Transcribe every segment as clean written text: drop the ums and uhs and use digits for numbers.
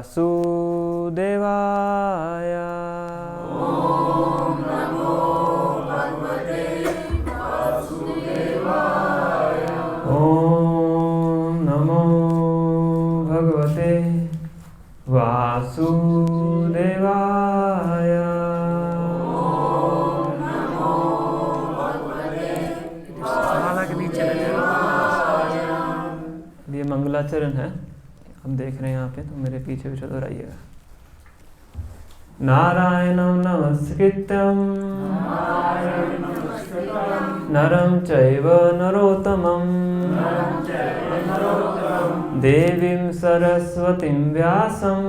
वासुदेवाय। ओम नमो भगवते वासुदेवाय। ओम नमो भगवते वासुदेवाय। ओम नमो भगवते माला के नीचे लगे। ये मंगलाचरण है, हम देख रहे हैं यहाँ पे, तो मेरे पीछे पीछे दोहराइएगा। नारायणं नमस्कृत्यं नरं चैव नरोत्तमं देवीं सरस्वतीं व्यासं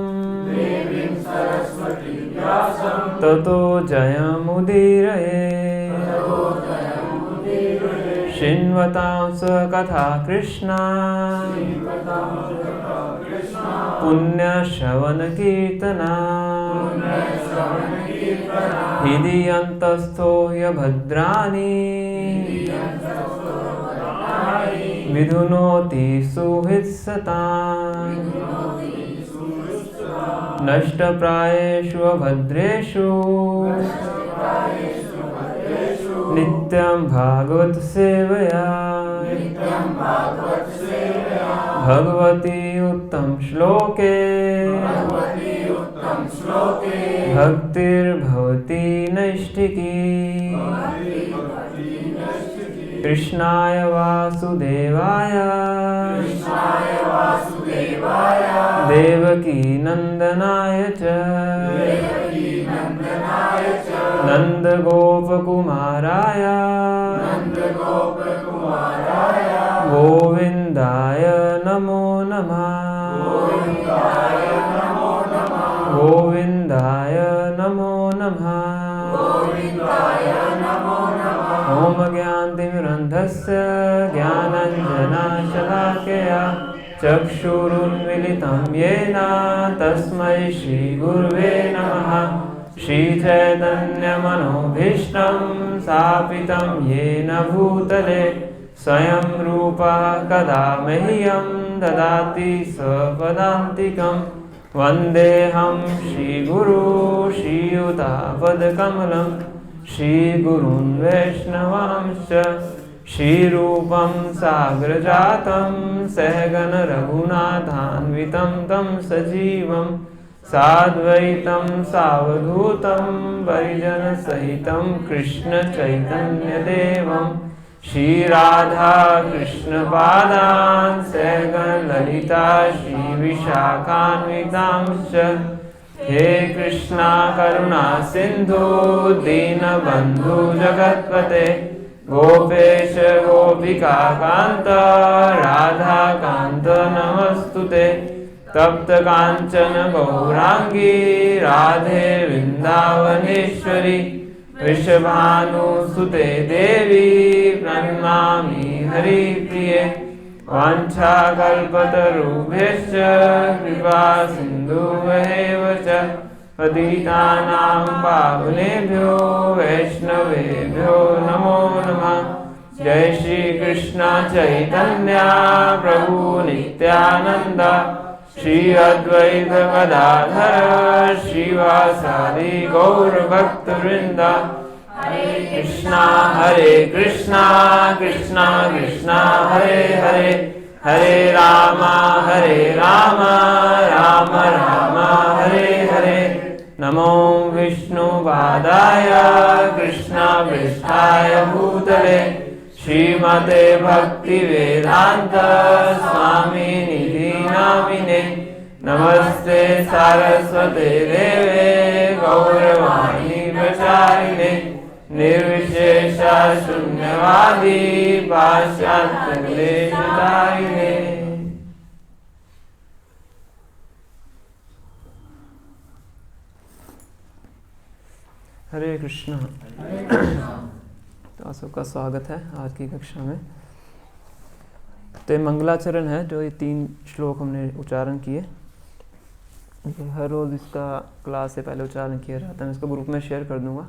ततो जयमुदीरये। शृण्वतां स्वकथा कृष्णा पुण्यश्रवणकीर्तना हृदयन्तस्थो ह्यभद्राणि विधुनोति सुहृत्सताम्। नष्टप्रायेषु अभद्रेषु नित्यं भागवत सेवया भगवती उत्तम श्लोके भक्तिर्भवती नैष्ठिकी। कृष्णाय वासुदेवाय देवकी नंदनाय च नंदगोपकुमाराय गोविंदाय नमो नमः। गोविंदाय नमो नमः। ओम ज्ञानतिमिरन्धस्य ज्ञानाञ्जनशलाकया चक्षुरुन्मीलितं येन तस्मै श्रीगुरुवे नमः। श्रीचैतन्यमनोभीष्टं स्थापितं येन भूतले स्वयं रूपः कदा मह्यं ददाति स्वपदान्तिकं। वन्देऽहं श्रीगुरु श्रीयुतापदकमलं श्रीगुरून् वैष्णवांश्च। श्रीरूपं साग्रजातं सहगण रघुनाथान्वितं तं सजीवं साद्वैतं सावधूतं परिजनसहितं कृष्णचैतन्यदेवं श्रीराधा कृष्णपादान् सहगण ललिता श्रीविशाखान्वितांश्च। हे कृष्णा करुणा सिन्धु दीनबन्धु जगत्पते गोपेश गोपिका कान्त राधाकान्त नमस्तुते। तप्त कांचन गौरांगी राधे वृंदावनेश्वरी वृषभानुसुते देवी प्रणमामि हरिप्रिये। वाञ्छाकल्पतरुभ्यश्च कृपा सिन्धुभ्येव च पतितानां पावनेभ्यो वैष्णवेभ्यो नमो नमः। जय श्री कृष्ण चैतन्य प्रभु नित्यानंद श्री अद्वैत गदाधर श्रीवासादि गौर भक्तवृंद। हरे कृष्णा कृष्णा कृष्णा हरे हरे हरे राम राम राम हरे हरे। नमो विष्णुपादाय कृष्णपृष्ठाय भूतले श्रीमते भक्तिवेदांत स्वामिनिधि नामिने। नमस्ते सारस्वते देवे गौरवाणी प्रचारिणे निर्विशेष शून्यवादी पाश्चात्यक्लेशदायिने। हरे कृष्ण। तो आप सबका स्वागत है आज की कक्षा में। तो ये मंगलाचरण है, जो ये 3 श्लोक हमने उच्चारण किए। हर रोज़ इसका क्लास से पहले उच्चारण किया जाता है। मैं इसको ग्रुप में शेयर कर दूंगा,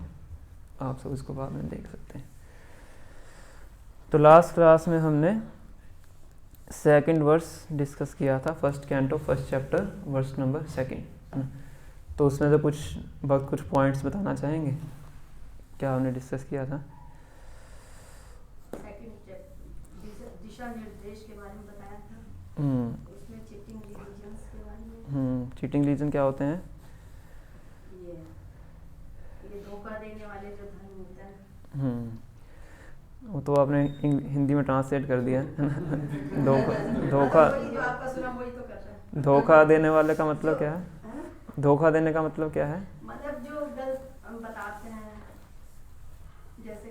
आप सब इसको बाद में देख सकते हैं। तो लास्ट क्लास में हमने सेकंड वर्स डिस्कस किया था, first canto first chapter verse number 2, तो उसमें से कुछ पॉइंट्स बताना चाहेंगे क्या हमने डिस्कस किया था? दिशा निर्देश के बारे में बताया था। उसमें चीटिंग रिलीजन्स के बारे में। चीटिंग रिलीजन क्या होते हैं? ये धोखा देने वाले जो धर्म होते हैं। वो तो आपने हिंदी में ट्रांसलेट कर दिया है ना। धोखा देने वाले का मतलब क्या है? धोखा देने का मतलब क्या है? मतलब जो गलत बताते हैं, जैसे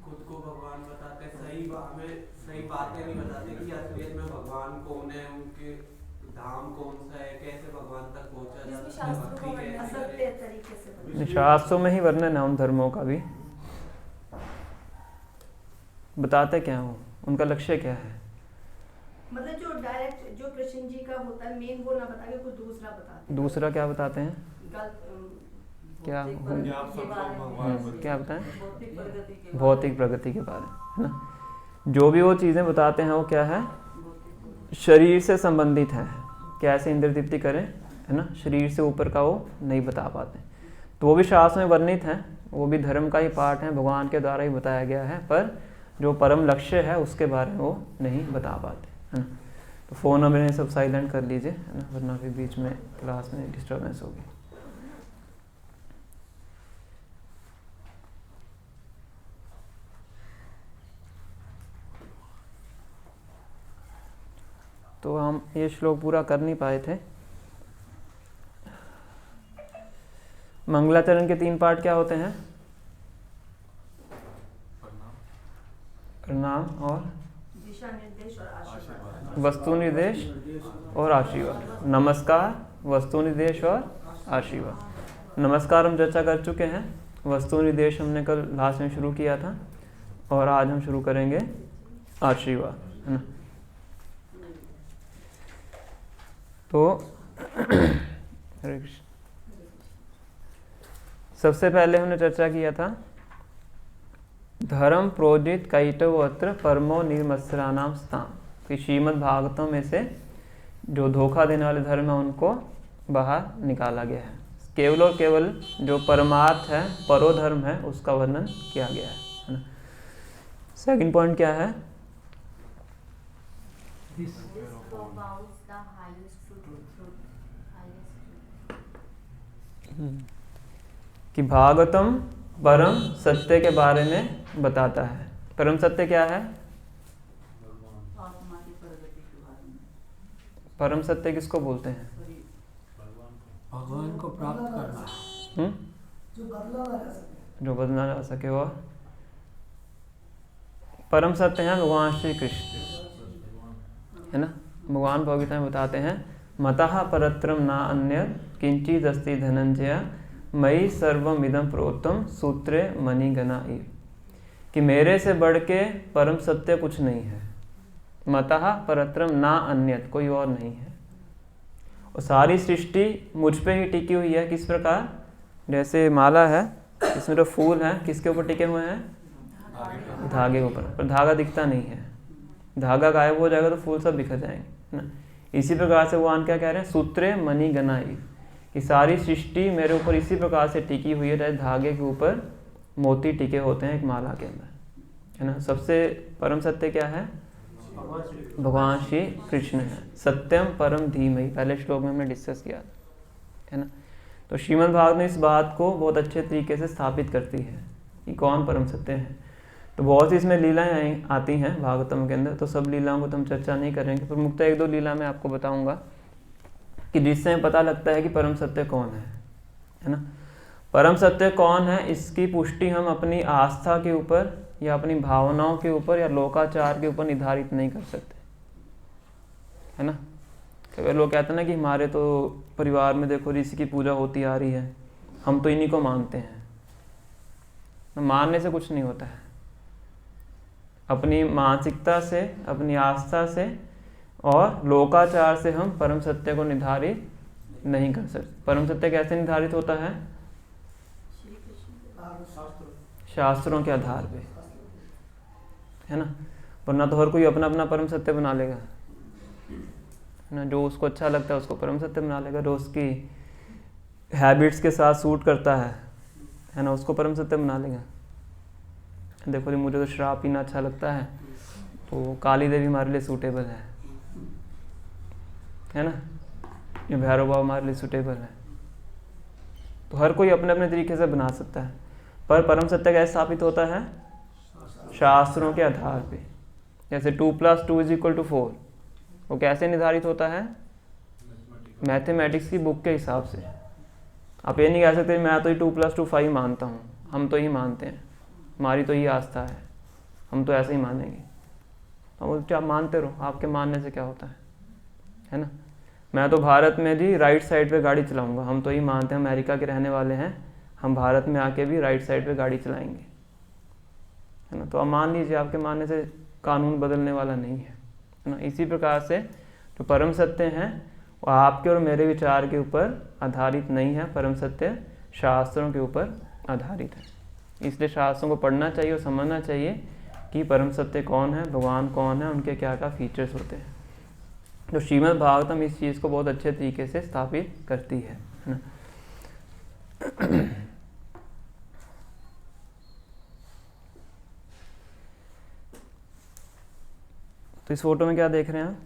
खुद को भगवान बताते, सही बातें नहीं बताते कि असलियत में भगवान कौन है, उनके धाम कौन सा है, कैसे भगवान तक पहुंचा जा सकता है, असत्य तरीके से शास्त्रों में ही वर्णन है उन धर्मों का भी। बताते क्या हो, उनका लक्ष्य क्या है? मतलब जो डायरेक्ट जो कृष्ण जी का होता है मेन वो ना बता के कुछ दूसरा बताते हैं। दूसरा क्या बताते हैं? क्या क्या बताएं? भौतिक प्रगति के बारे में, है ना। जो भी वो चीज़ें बताते हैं वो क्या है? शरीर से संबंधित है, कैसे इंद्र तृप्ति करें, है ना। शरीर से ऊपर का वो नहीं बता पाते, तो वो भी शास्त्र में वर्णित है, वो भी धर्म का ही पार्ट है, भगवान के द्वारा ही बताया गया है, पर जो परम लक्ष्य है उसके बारे में वो नहीं बता पाते, है ना। तो फ़ोन अब इन्हें सब साइलेंट कर लीजिए, है ना, वरना फिर बीच में क्लास में डिस्टर्बेंस होगी। तो हम ये श्लोक पूरा कर नहीं पाए थे। मंगलाचरण के 3 पार्ट क्या होते हैं? प्रणाम और दिशा निर्देश और आशीर्वाद। वस्तु निर्देश और आशीर्वाद। नमस्कार, वस्तु निर्देश और आशीर्वाद। नमस्कार हम चर्चा कर चुके हैं, वस्तु निर्देश हमने कल लास्ट में शुरू किया था, और आज हम शुरू करेंगे आशीर्वाद, है ना। तो हरे कृष्ण। सबसे पहले हमने चर्चा किया था धर्म प्रोजित कैटवोत्र परमो निर्मत्सराणाम स्थान, कि श्रीमद् भागवतों में से जो धोखा देने वाले धर्म है उनको बाहर निकाला गया है। केवल और केवल जो परमार्थ है, परो धर्म है, उसका वर्णन किया गया है ना। सेकंड पॉइंट क्या है? कि भागवतम परम सत्य के बारे में बताता है। परम सत्य क्या है? परम सत्य किसको बोलते हैं? भगवान को प्राप्त करना, जो बदला जा सके। और परम सत्य है भगवान श्री कृष्ण, है ना। भगवान भगवता में बताते हैं मतः परत्रम ना अन्य किंचित अस्ति धनंजय मयि सर्वमिदं प्रोक्तम सूत्रे मणिगणा इव, कि मेरे से बढ़ के परम सत्य कुछ नहीं है। मतः परत्रम ना अन्यत, कोई और नहीं है। और सारी सृष्टि मुझ पे ही टिकी हुई है। किस प्रकार? जैसे माला है, इसमें जो फूल हैं किसके ऊपर टिके हुए हैं? धागे ऊपर, पर धागा दिखता नहीं है। धागा गायब हो जाएगा तो फूल सब बिखर जाएंगे, है ना। इसी प्रकार से भगवान क्या कह रहे हैं? सूत्रे मणिगणा इव, कि सारी सृष्टि मेरे ऊपर इसी प्रकार से टिकी हुई है, जैसे धागे के ऊपर मोती टिके होते हैं एक माला के अंदर, है ना। सबसे परम सत्य क्या है? भगवान श्री कृष्ण है। सत्यम परम धीमहि, पहले श्लोक में हमने डिस्कस किया था, है ना। तो श्रीमद् भागवत में इस बात को बहुत अच्छे तरीके से स्थापित करती है कि कौन परम सत्य है। तो बहुत सी इसमें लीलाएँ आती हैं भागवतम के अंदर, तो सब लीलाओं को तो हम चर्चा नहीं करेंगे, पर मुख्यतः 1-2 लीला मैं आपको बताऊंगा कि जिससे पता लगता है कि परम सत्य कौन है ना। परम सत्य कौन है, इसकी पुष्टि हम अपनी आस्था के ऊपर या अपनी भावनाओं के ऊपर या लोकाचार के ऊपर निर्धारित नहीं कर सकते, है ना। कई लोग कहते हैं ना कि हमारे तो परिवार में देखो ऋषि की पूजा होती आ रही है, हम तो इन्हीं को मानते हैं। मानने से कुछ नहीं होता है। अपनी मानसिकता से, अपनी आस्था से और लोकाचार से हम परम सत्य को निर्धारित नहीं कर सकते। परम सत्य कैसे निर्धारित होता है? शास्त्रों के आधार पे। है ना। वरना तो हर कोई अपना अपना परम सत्य बना लेगा, है ना। जो उसको अच्छा लगता है उसको परम सत्य बना लेगा, जो उसकी हैबिट्स के साथ सूट करता है ना, उसको परम सत्य बना लेगा। देखो जी, मुझे तो शराब पीना अच्छा लगता है, तो काली देवी हमारे लिए सूटेबल है ना। ये भैरव बाबा हमारे लिए सूटेबल है। तो हर कोई अपने अपने तरीके से बना सकता है, पर परम सत्य कैसे स्थापित होता है? शास्त्रों के आधार पे। जैसे 2 + 2 = 4, वो कैसे निर्धारित होता है? मैथमेटिक्स की बुक के हिसाब से। आप ये नहीं कह सकते मैं तो ही 2 + 2 5 मानता हूँ, हम तो ही मानते हैं, हमारी तो ही आस्था है, हम तो ऐसे ही मानेंगे। तो बोलते आप मानते रहो, आपके मानने से क्या होता है ना। मैं तो भारत में जी राइट साइड पे गाड़ी चलाऊंगा, हम तो ही मानते हैं, अमेरिका के रहने वाले हैं, हम भारत में आके भी राइट साइड पे गाड़ी चलाएंगे, है ना। तो आप मान लीजिए, आपके मानने से कानून बदलने वाला नहीं है ना। इसी प्रकार से जो परम सत्य हैं वो आपके और मेरे विचार के ऊपर आधारित नहीं है, परम सत्य शास्त्रों के ऊपर आधारित है। इसलिए शास्त्रों को पढ़ना चाहिए और समझना चाहिए कि परम सत्य कौन है, भगवान कौन है, उनके क्या क्या फीचर्स होते हैं। तो श्रीमद् भागवतम इस चीज़ को बहुत अच्छे तरीके से स्थापित करती है ना। तो इस फोटो में क्या देख रहे हैं आप?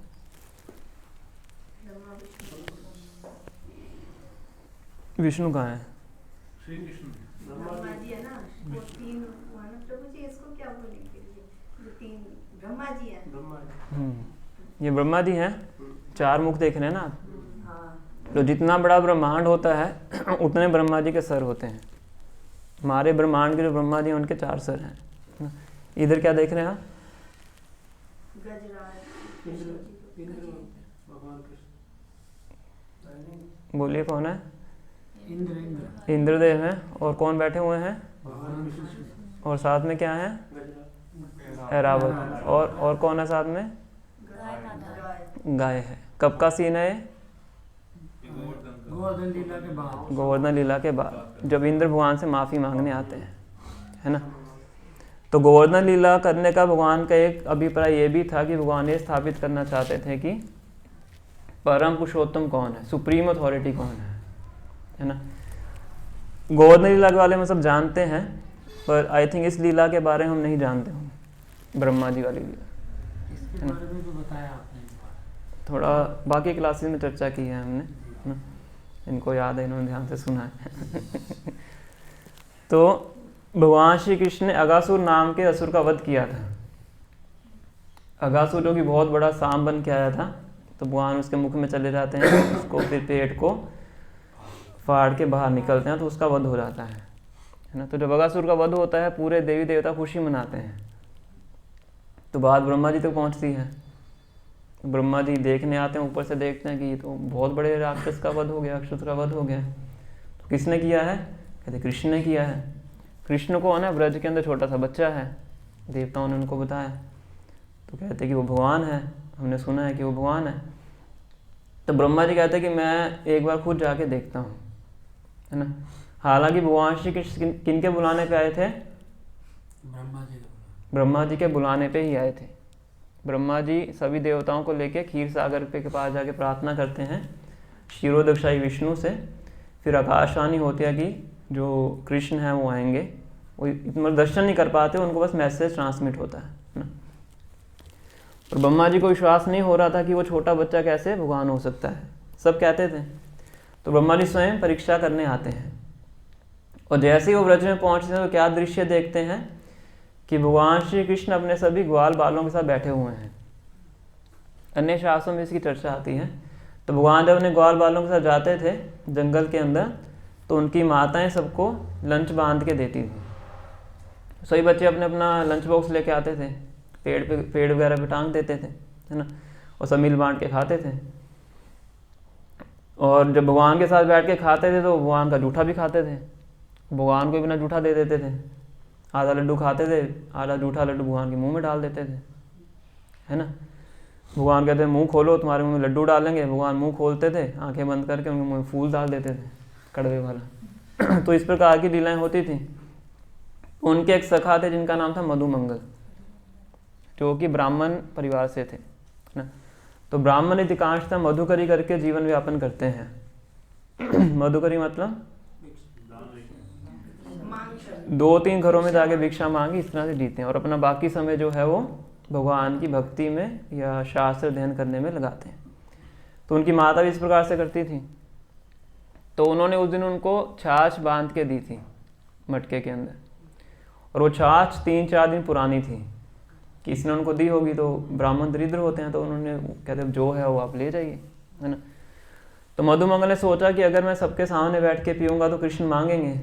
विष्णु कहाँ है? श्री कृष्ण ब्रह्मा जी है ना, वो 3 मानव प्रभु जी, इसको क्या बोलेंगे, जो 3 ब्रह्मा जी है। ये ब्रह्मा जी हैं, 4 मुख देख रहे हैं ना आप। हाँ। तो जितना बड़ा ब्रह्मांड होता है उतने ब्रह्मा जी के सर होते हैं। हमारे ब्रह्मांड के जो ब्रह्मा जी हैं उनके 4 सर हैं। इधर क्या देख रहे हैं आप? गजराज इंद्र भगवान कृष्ण। बोलिए कौन है? इंद्र इंद्रदेव हैं। और कौन बैठे हुए हैं? भगवान कृष्ण। और साथ में क्या है? ऐरावत। और कौन है साथ में? गाय है। कब का सीन है ये? गोवर्धन लीला के बाद। गोवर्धन लीला के बाद, जब इंद्र भगवान से माफ़ी मांगने आते हैं, है ना। तो गोवर्धन लीला करने का भगवान का एक अभिप्राय ये भी था कि भगवान ये स्थापित करना चाहते थे कि परम पुरुषोत्तम कौन है, सुप्रीम अथॉरिटी कौन है ना। गोवर्धन लीला के बारे में सब जानते हैं, पर आई थिंक इस लीला के बारे में हम नहीं जानते होंगे, ब्रह्मा जी वाली लीला। इसके बारे में तो बताया आपने। थोड़ा बाकी क्लासेस में चर्चा की है हमने, है ना। इनको याद है, इन्होंने ध्यान से सुना है। तो भगवान श्री कृष्ण ने अगासुर नाम के असुर का वध किया था। अगासुर जो कि बहुत बड़ा सांप बन के आया था, तो भगवान उसके मुख में चले जाते हैं, उसको फिर पेट को फाड़ के बाहर निकलते हैं, तो उसका वध हो जाता है ना। तो जब अगासुर का वध होता है, पूरे देवी देवता खुशी मनाते हैं। तो बात ब्रह्मा जी तक पहुंचती है। तो ब्रह्मा जी देखने आते हैं, ऊपर से देखते हैं कि ये तो बहुत बड़े राक्षस का वध हो गया, राक्षस का वध हो गया। तो किसने किया है? कहते कृष्ण ने किया है। कृष्ण को है ना, ब्रज के अंदर छोटा सा बच्चा है, देवताओं ने उनको बताया। तो कहते कि वो भगवान है, हमने सुना है कि वो भगवान है। तो ब्रह्मा जी कहते हैं कि मैं एक बार खुद जाके देखता हूँ, है ना। हालांकि भगवान श्री कृष्ण किनके बुलाने पे आए थे? ब्रह्मा जी के बुलाने पे ही आए थे। ब्रह्मा जी सभी देवताओं को लेके क्षीर सागर पे के पास जाके प्रार्थना करते हैं क्षीरोदक्षाई विष्णु से। फिर आकाशवाणी होती है कि जो कृष्ण हैं वो आएंगे। वो मतलब दर्शन नहीं कर पाते, उनको बस मैसेज ट्रांसमिट होता है ना। और ब्रह्मा जी को विश्वास नहीं हो रहा था कि वो छोटा बच्चा कैसे भगवान हो सकता है, सब कहते थे। तो ब्रह्मा जी स्वयं परीक्षा करने आते हैं, और जैसे ही वो ब्रज में पहुंचते हैं तो क्या दृश्य देखते हैं कि भगवान श्री कृष्ण अपने सभी ग्वाल बालों के साथ बैठे हुए हैं। अन्य शास्त्रों में इसकी चर्चा आती है। तो भगवान जब अपने ग्वाल बालों के साथ जाते थे जंगल के अंदर, तो उनकी माताएं सबको लंच बांध के देती थी। सभी बच्चे अपने अपना लंच बॉक्स लेके आते थे, पेड़ वगैरह पे टांग देते थे, है ना, और सब मिल बांट के खाते थे। और जब भगवान के साथ बैठ के खाते थे तो भगवान का जूठा भी खाते थे, भगवान को बिना जूठा दे देते थे। आधा लड्डू खाते थे, आधा जूठा लड्डू भगवान के मुंह में डाल देते थे, है ना। भगवान कहते मुंह खोलो, तुम्हारे मुंह में लड्डू डालेंगे। भगवान मुंह खोलते थे, आंखें बंद करके उनके मुंह में फूल डाल देते थे, कड़वे वाला। तो इस प्रकार की लीलाएं होती थी। उनके एक सखा थे जिनका नाम था मधुमंगल। जो कि ब्राह्मण परिवार से थे, है ना। तो ब्राह्मण अधिकांशतः मधुकरी करके जीवन व्यापन करते हैं। मधुकरी मतलब 2-3 घरों में जाके भिक्षा मांगी, इस तरह से जीते हैं, और अपना बाकी समय जो है वो भगवान की भक्ति में या शास्त्र अध्ययन करने में लगाते हैं। तो उनकी माता भी इस प्रकार से करती थी। तो उन्होंने उस दिन उनको छाछ बांध के दी थी मटके के अंदर, और वो छाछ 3-4 दिन पुरानी थी। किसी ने उनको दी होगी, तो ब्राह्मण दरिद्र होते हैं, तो उन्होंने कहते जो है वो आप ले जाइए, है ना। तो मधुमंगल ने सोचा कि अगर मैं सबके सामने बैठ के पीऊँगा तो कृष्ण मांगेंगे,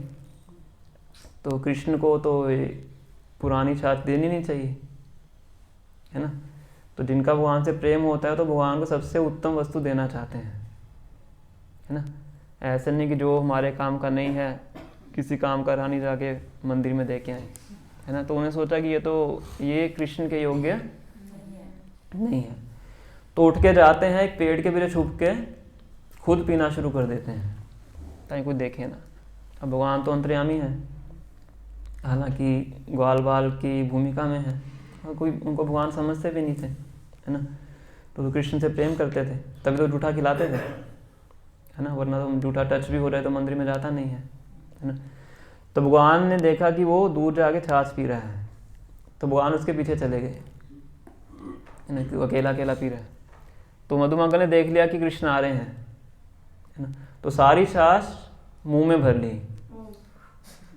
तो कृष्ण को तो ये पुरानी छाछ देनी नहीं चाहिए, है ना। तो जिनका भगवान से प्रेम होता है तो भगवान को सबसे उत्तम वस्तु देना चाहते हैं, है ना। ऐसा नहीं कि जो हमारे काम का नहीं है, किसी काम का रानी जाके मंदिर में दे के आए, है ना। तो उन्हें सोचा कि ये कृष्ण के योग्य नहीं है। तो उठ के जाते हैं, एक पेड़ के पीछे छुप के खुद पीना शुरू कर देते हैं ताकि कोई देखे ना। अब भगवान तो अंतर्यामी है, हालांकि ग्वाल बाल की भूमिका में है, और कोई उनको भगवान समझते भी नहीं थे, है ना। तो कृष्ण से प्रेम करते थे, तभी तो जूठा खिलाते थे, है ना, वरना तो जूठा टच भी हो रहा है तो मंदिर में जाता नहीं है ना। तो भगवान ने देखा कि वो दूर जाके छाछ पी रहा है, तो भगवान उसके पीछे चले गए, है ना, कि अकेला अकेला पी रहा है। तो मधुमंगल ने देख लिया कि कृष्ण आ रहे हैं, है ना। तो सारी छाछ मुंह में भर ली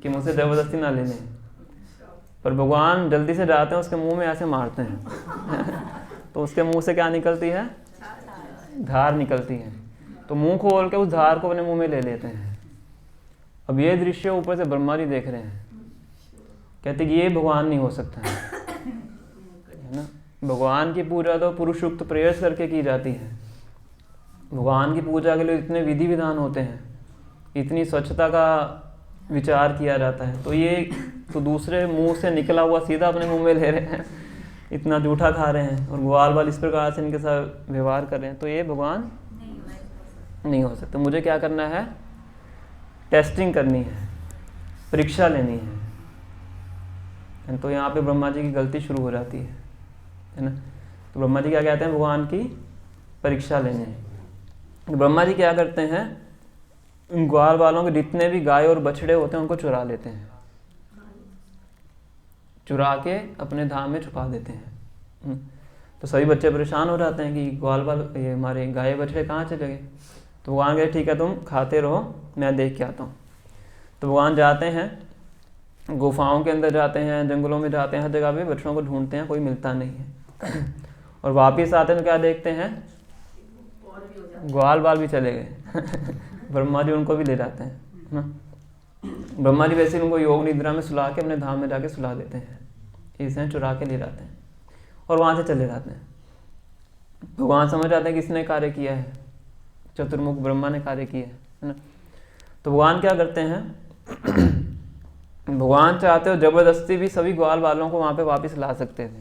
कि मुझसे जबरदस्ती ना लेने, पर भगवान जल्दी से जाते हैं, उसके मुंह में ऐसे मारते हैं तो उसके मुंह से क्या निकलती है, धार निकलती है। तो मुंह खोल के उस धार को अपने मुंह में ले लेते हैं। अब ये दृश्य ऊपर से ब्रह्मा जी देख रहे हैं, कहते कि ये भगवान नहीं हो सकता है ना। भगवान की पूजा तो पुरुषोक्त प्रयास करके की जाती है। भगवान की पूजा के लिए इतने विधि विधान होते हैं, इतनी स्वच्छता का विचार किया जाता है, तो ये तो दूसरे मुंह से निकला हुआ सीधा अपने मुंह में ले रहे हैं, इतना जूठा खा रहे हैं, और ग्वाल बाल इस प्रकार से इनके साथ व्यवहार कर रहे हैं। तो ये भगवान नहीं हो सकता। मुझे क्या करना है, टेस्टिंग करनी है, परीक्षा लेनी है। तो यहाँ पे ब्रह्मा जी की गलती शुरू हो जाती है ना। तो ब्रह्मा जी क्या कहते हैं, भगवान की परीक्षा लेने। तो ब्रह्मा जी क्या करते हैं, उन ग्वाल वालों के जितने भी गाय और बछड़े होते हैं उनको चुरा लेते हैं, चुरा के अपने धाम में छुपा देते हैं। तो सभी बच्चे परेशान हो जाते हैं कि ग्वाल बाल ये हमारे गाय बछड़े कहाँ चले गए। तो भगवान कहते ठीक है तुम खाते रहो, मैं देख के आता हूँ। तो भगवान जाते हैं, गुफाओं के अंदर जाते हैं, जंगलों में जाते हैं, हर जगह पे बछड़ों को ढूंढते हैं, कोई मिलता नहीं है। और वापिस आते हैं तो क्या देखते हैं, ग्वाल बाल भी चले गए। ब्रह्मा जी उनको भी ले जाते हैं ना। ब्रह्मा जी वैसे उनको योग निद्रा में सुला के अपने धाम में जाके सुला देते हैं, इसे चुरा के ले जाते हैं और वहाँ से चले जाते हैं। भगवान समझ जाते हैं कि इसने कार्य किया है, चतुर्मुख ब्रह्मा ने कार्य किया है ना। तो भगवान क्या करते हैं, भगवान चाहते हो जबरदस्ती भी सभी ग्वाल वालों को वहाँ पे वापस ला सकते थे।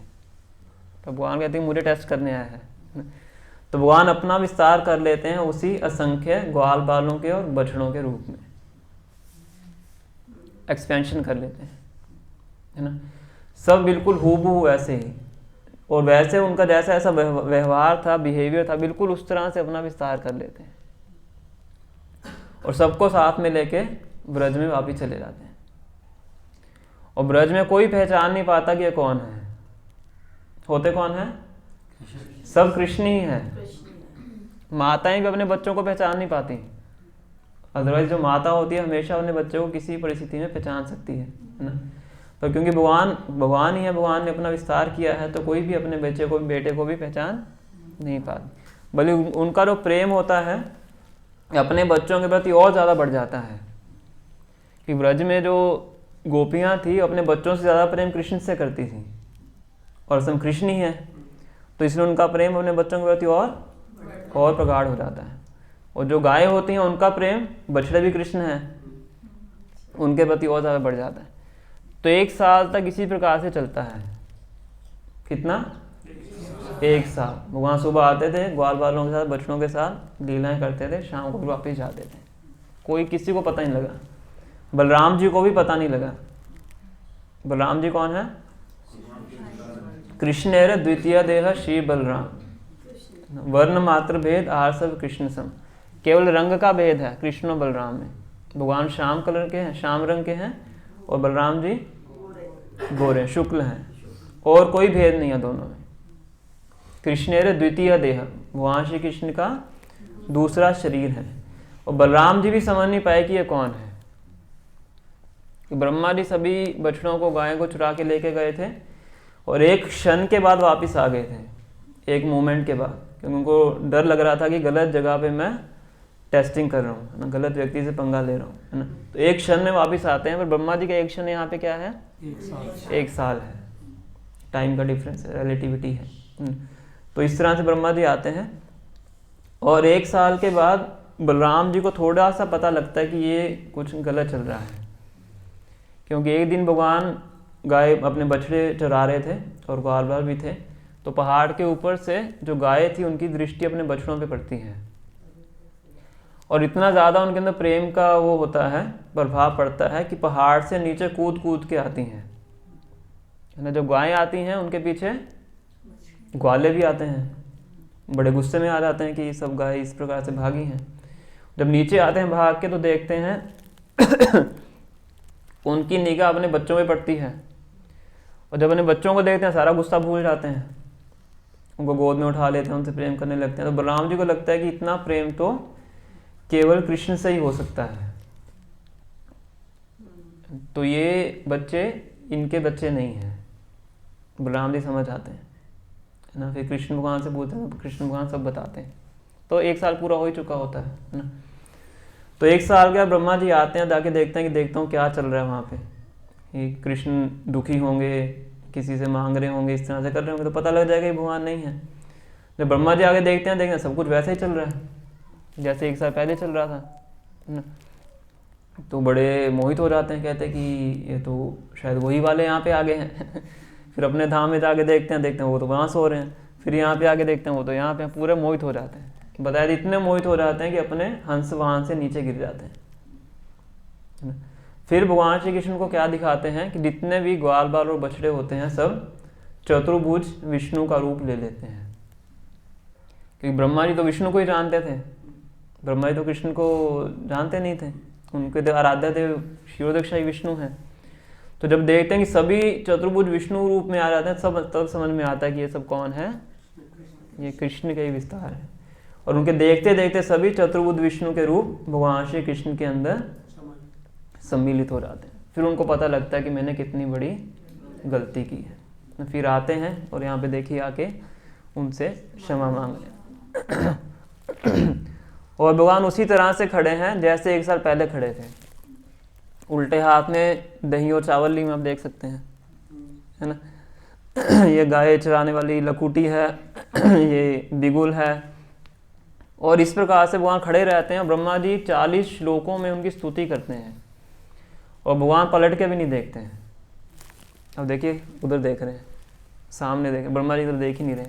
तो भगवान कहते हैं मुझे टेस्ट करने आया है। तो भगवान अपना विस्तार कर लेते हैं उसी असंख्य ग्वाल बालों के और बछड़ों के रूप में, एक्सपेंशन कर लेते हैं, है ना। सब बिल्कुल हूबहू ऐसे ही, और वैसे उनका जैसा ऐसा व्यवहार था, बिहेवियर था, बिल्कुल उस तरह से अपना विस्तार कर लेते हैं और सबको साथ में लेके ब्रज में वापिस चले जाते हैं। और ब्रज में कोई पहचान नहीं पाता कि ये कौन है, होते कौन है, सब कृष्ण ही है। माताएं भी अपने बच्चों को पहचान नहीं पाती, अदरवाइज जो माता होती है हमेशा अपने बच्चों को किसी परिस्थिति में पहचान सकती है ना। पर क्योंकि भगवान ही है, भगवान ने अपना विस्तार किया है, तो कोई भी अपने बच्चे को, बेटे को भी पहचान नहीं पाती। बल्कि उनका जो प्रेम होता है अपने बच्चों के प्रति और ज़्यादा बढ़ जाता है। कि ब्रज में जो गोपियाँ थी अपने बच्चों से ज़्यादा प्रेम कृष्ण से करती थी, और सब कृष्ण ही है, तो इसलिए उनका प्रेम अपने बच्चों के प्रति और प्रगाढ़ हो जाता है। और जो गाय होती हैं उनका प्रेम, बछड़े भी कृष्ण हैं, उनके प्रति और ज़्यादा बढ़ जाता है। तो 1 साल तक इसी प्रकार से चलता है। कितना? 1 साल। भगवान सुबह आते थे ग्वाल बालों के साथ, बछड़ों के साथ लीलाएं करते थे, शाम को वापस जाते थे। कोई किसी को पता नहीं लगा, बलराम जी को भी पता नहीं लगा। बलराम जी कौन है? कृष्णेर द्वितीय देह श्री बलराम, वर्ण मात्र भेद आहार सब कृष्ण सम। केवल रंग का भेद है कृष्ण और बलराम में। भगवान श्याम कलर के हैं, श्याम रंग के हैं, और बलराम जी गोरे शुक्ल हैं, और कोई भेद नहीं है दोनों में। कृष्णेर द्वितीय देह, भगवान श्री कृष्ण का दूसरा शरीर है। और बलराम जी भी समझ नहीं पाए कि ये कौन है। कि ब्रह्मा जी सभी बछड़ों को, गायों को चुरा के लेके गए थे, और एक क्षण के बाद वापस आ गए थे, एक मोमेंट के बाद, क्योंकि उनको डर लग रहा था कि गलत जगह पे मैं टेस्टिंग कर रहा हूँ, है ना, गलत व्यक्ति से पंगा ले रहा हूँ, है ना। तो एक क्षण में वापस आते हैं, पर ब्रह्मा जी का एक क्षण यहाँ पे क्या है, 1 साल है, टाइम का डिफरेंस है, रिलेटिविटी है। तो इस तरह से ब्रह्मा जी आते हैं, और 1 साल के बाद बलराम जी को थोड़ा सा पता लगता है कि ये कुछ गलत चल रहा है। क्योंकि एक दिन भगवान गाय अपने बछड़े चरा रहे थे, और ग्वाल बाल भी थे, तो पहाड़ के ऊपर से जो गाय थी उनकी दृष्टि अपने बछड़ों पे पड़ती है, और इतना ज़्यादा उनके अंदर प्रेम का वो होता है, प्रभाव पड़ता है, कि पहाड़ से नीचे कूद कूद के आती हैं, है ना। जब गायें आती हैं उनके पीछे ग्वाले भी आते हैं, बड़े गुस्से में आ जाते हैं कि ये सब गाय इस प्रकार से भागी हैं। जब नीचे आते हैं भाग के, तो देखते हैं उनकी निगाह अपने बच्चों पे पड़ती है, और जब अपने बच्चों को देखते हैं सारा गुस्सा भूल जाते हैं, उनको गोद में उठा लेते हैं, उनसे प्रेम करने लगते हैं। तो बलराम जी को लगता है कि इतना प्रेम तो केवल कृष्ण से ही हो सकता है, तो ये बच्चे इनके बच्चे नहीं हैं। बलराम जी समझ आते हैं, है ना। फिर कृष्ण भगवान से पूछते हैं, तो कृष्ण भगवान सब बताते हैं। तो 1 साल पूरा हो ही चुका होता है ना। तो 1 साल के बाद ब्रह्मा जी आते हैं, जाके देखते हैं कि देखता हूँ क्या चल रहा है वहाँ पे। ये कृष्ण दुखी होंगे, किसी से मांग रहे होंगे, इस तरह से कर रहे होंगे, तो पता लग जाएगा ये भगवान नहीं है। जब ब्रह्मा जी आगे देखते हैं सब कुछ वैसे ही चल रहा है जैसे 1 साल पहले चल रहा था, है ना। तो बड़े मोहित हो जाते हैं, कहते हैं कि ये तो शायद वही वाले यहाँ पे आ गए हैं। फिर अपने धाम में जाके देखते हैं वो तो वहाँ सो रहे हैं। फिर यहाँ पे आके देखते हैं वो तो यहाँ पे, पूरे मोहित हो जाते हैं। बताया इतने मोहित हो जाते हैं कि अपने हंस वाहन से नीचे गिर जाते हैं। फिर भगवान श्री कृष्ण को क्या दिखाते हैं कि जितने भी ग्वाल बाल और बछड़े होते हैं सब चतुर्भुज विष्णु का रूप ले लेते हैं। क्योंकि ब्रह्मा जी तो विष्णु को ही जानते थे, ब्रह्मा जी तो कृष्ण को जानते नहीं थे, उनके आराध्य देव क्षीरोदक्ष ही विष्णु हैं। तो जब देखते हैं कि सभी चतुर्भुज विष्णु रूप में आ जाते हैं, सब तब समझ में आता है कि ये सब कौन है, ये कृष्ण के ही विस्तार है। और उनके देखते देखते सभी चतुर्भुज विष्णु के रूप भगवान श्री कृष्ण के अंदर सम्मिलित हो जाते हैं। फिर उनको पता लगता है कि मैंने कितनी बड़ी गलती की है। फिर आते हैं और यहाँ पे देखिए आके उनसे क्षमा मांग रहे हैं। और भगवान उसी तरह से खड़े हैं जैसे 1 साल पहले खड़े थे। उल्टे हाथ में दही और चावल ली में आप देख सकते हैं, है ना। ये गाय चराने वाली लकुटी है, ये बिगुल है, और इस प्रकार से भगवान खड़े रहते हैं। ब्रह्मा जी 40 श्लोकों में उनकी स्तुति करते हैं, और भगवान पलट के भी नहीं देखते हैं। अब देखिए उधर देख रहे हैं, सामने देखें, ब्रह्मा जी इधर देख ही नहीं रहे,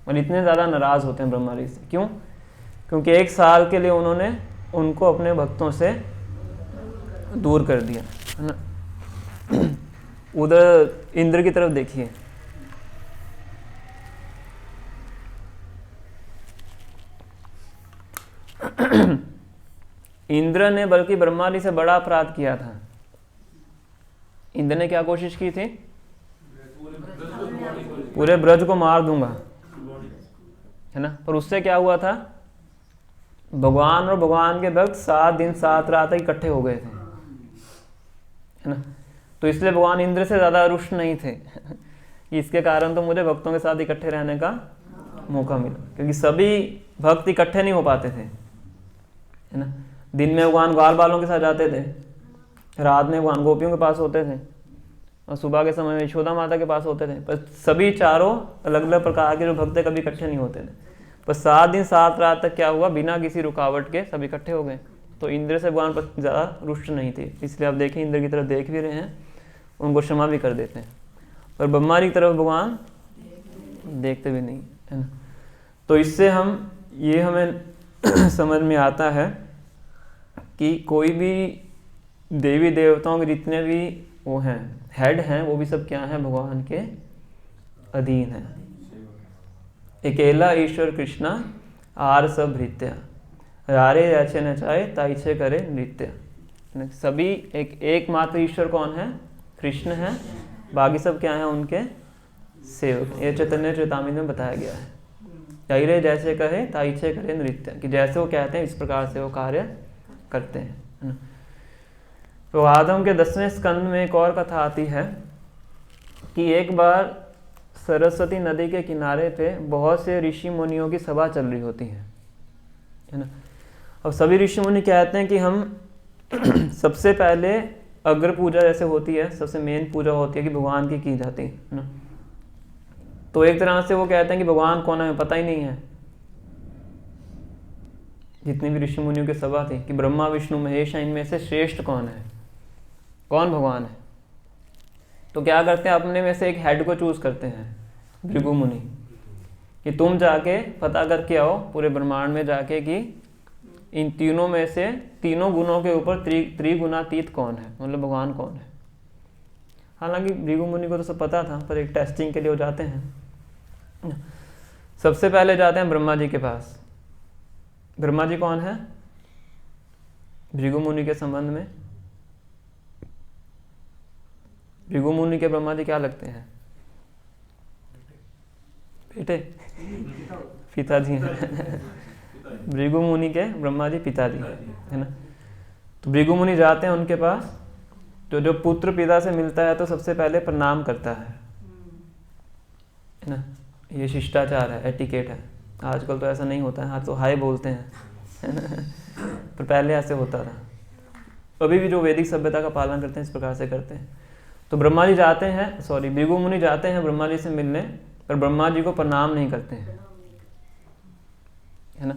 और इतने ज़्यादा नाराज़ होते हैं ब्रह्मा जी से। क्यों? क्योंकि 1 साल के लिए उन्होंने उनको अपने भक्तों से दूर कर दिया, है ना। उधर इंद्र की तरफ देखिए, इंद्र ने बल्कि ब्रह्मा जी से बड़ा अपराध किया था। इंद्र ने क्या कोशिश की थी? पूरे ब्रज को मार दूंगा, है ना। पर उससे क्या हुआ था? भगवान और भगवान के भक्त 7 दिन 7 रात तक इकट्ठे हो गए थे, है ना। तो इसलिए भगवान इंद्र से ज़्यादा रुष्ट नहीं थे। इसके कारण तो मुझे भक्तों के साथ इकट्ठे रहने का मौका मिला, क्योंकि सभी भक्त इकट्ठे नहीं हो पाते थे, है ना। दिन में भगवान ग्वाल बालों के साथ जाते थे, रात में भगवान गोपियों के पास होते थे, और सुबह के समय में यशोदा माता के पास होते थे। पर सभी चारों अलग अलग प्रकार के जो भक्त कभी इकट्ठे नहीं होते थे। पर 7 दिन 7 रात तक क्या हुआ? बिना किसी रुकावट के सब इकट्ठे हो गए। तो इंद्र से भगवान पर ज़्यादा रुष्ट नहीं थे, इसलिए आप देखें इंद्र की तरफ देख भी रहे हैं, उनको क्षमा भी कर देते हैं। पर ब्रह्मा जी की तरफ भगवान देखते भी नहीं, है ना। तो इससे हमें समझ में आता है कि कोई भी देवी देवताओं के जितने भी वो हैं, हेड हैं, वो भी सब क्या हैं? भगवान के अधीन है। अकेला ईश्वर कृष्णा आर सब भृत्या, रारे जैसे नचाए ताइछे करे नृत्य। सभी एकमात्र ईश्वर कौन है? कृष्ण है, बाकी सब क्या है? उनके सेवक। ये चैतन्य चेतामृत में बताया गया है। ताइरे जैसे कहे ताइछे करे नृत्य, कि जैसे वो कहते हैं इस प्रकार से वो कार्य करते हैं, है ना। तो आदम के 10वें स्कंद में एक और कथा आती है कि एक बार सरस्वती नदी के किनारे पे बहुत से ऋषि मुनियों की सभा चल रही होती है ना। और सभी ऋषि मुनि कहते हैं कि हम सबसे पहले अग्र पूजा जैसे होती है, सबसे मेन पूजा होती है कि भगवान की जाती है ना। तो एक तरह से वो कहते हैं कि भगवान कौन है पता ही नहीं है। जितनी भी ऋषि मुनियों की सभा थी कि ब्रह्मा विष्णु महेश इनमें से श्रेष्ठ कौन है, कौन भगवान है। तो क्या करते हैं, अपने में से एक हेड को चूज करते हैं, भृगु मुनि, कि तुम जाके पता करके आओ पूरे ब्रह्मांड में जाके कि इन तीनों में से तीनों गुणों के ऊपर त्रिगुणातीत कौन है, मतलब भगवान कौन है। हालांकि भृगु मुनि को तो सब पता था, पर एक टेस्टिंग के लिए वो जाते हैं। सबसे पहले जाते हैं ब्रह्मा जी के पास। ब्रह्मा जी कौन है भृगु मुनि के संबंध में? भृगु मुनि के ब्रह्मा जी क्या लगते हैं? बेटे, पिताजी हैं। भृगु मुनि के ब्रह्मा जी पिताजी है ना। तो भृगु मुनि जाते हैं उनके पास। तो जो पुत्र पिता से मिलता है तो सबसे पहले प्रणाम करता है ना। ये शिष्टाचार है, एटिकेट है। आजकल तो ऐसा नहीं होता है, आज तो हाय बोलते हैं, है ना। पर पहले ऐसे होता था। अभी भी जो वैदिक सभ्यता का पालन करते हैं इस प्रकार से करते हैं। तो ब्रह्मा जी जाते हैं, भृगु मुनि जाते हैं ब्रह्मा जी से मिलने, पर ब्रह्मा जी को प्रणाम नहीं करते हैं, है ना।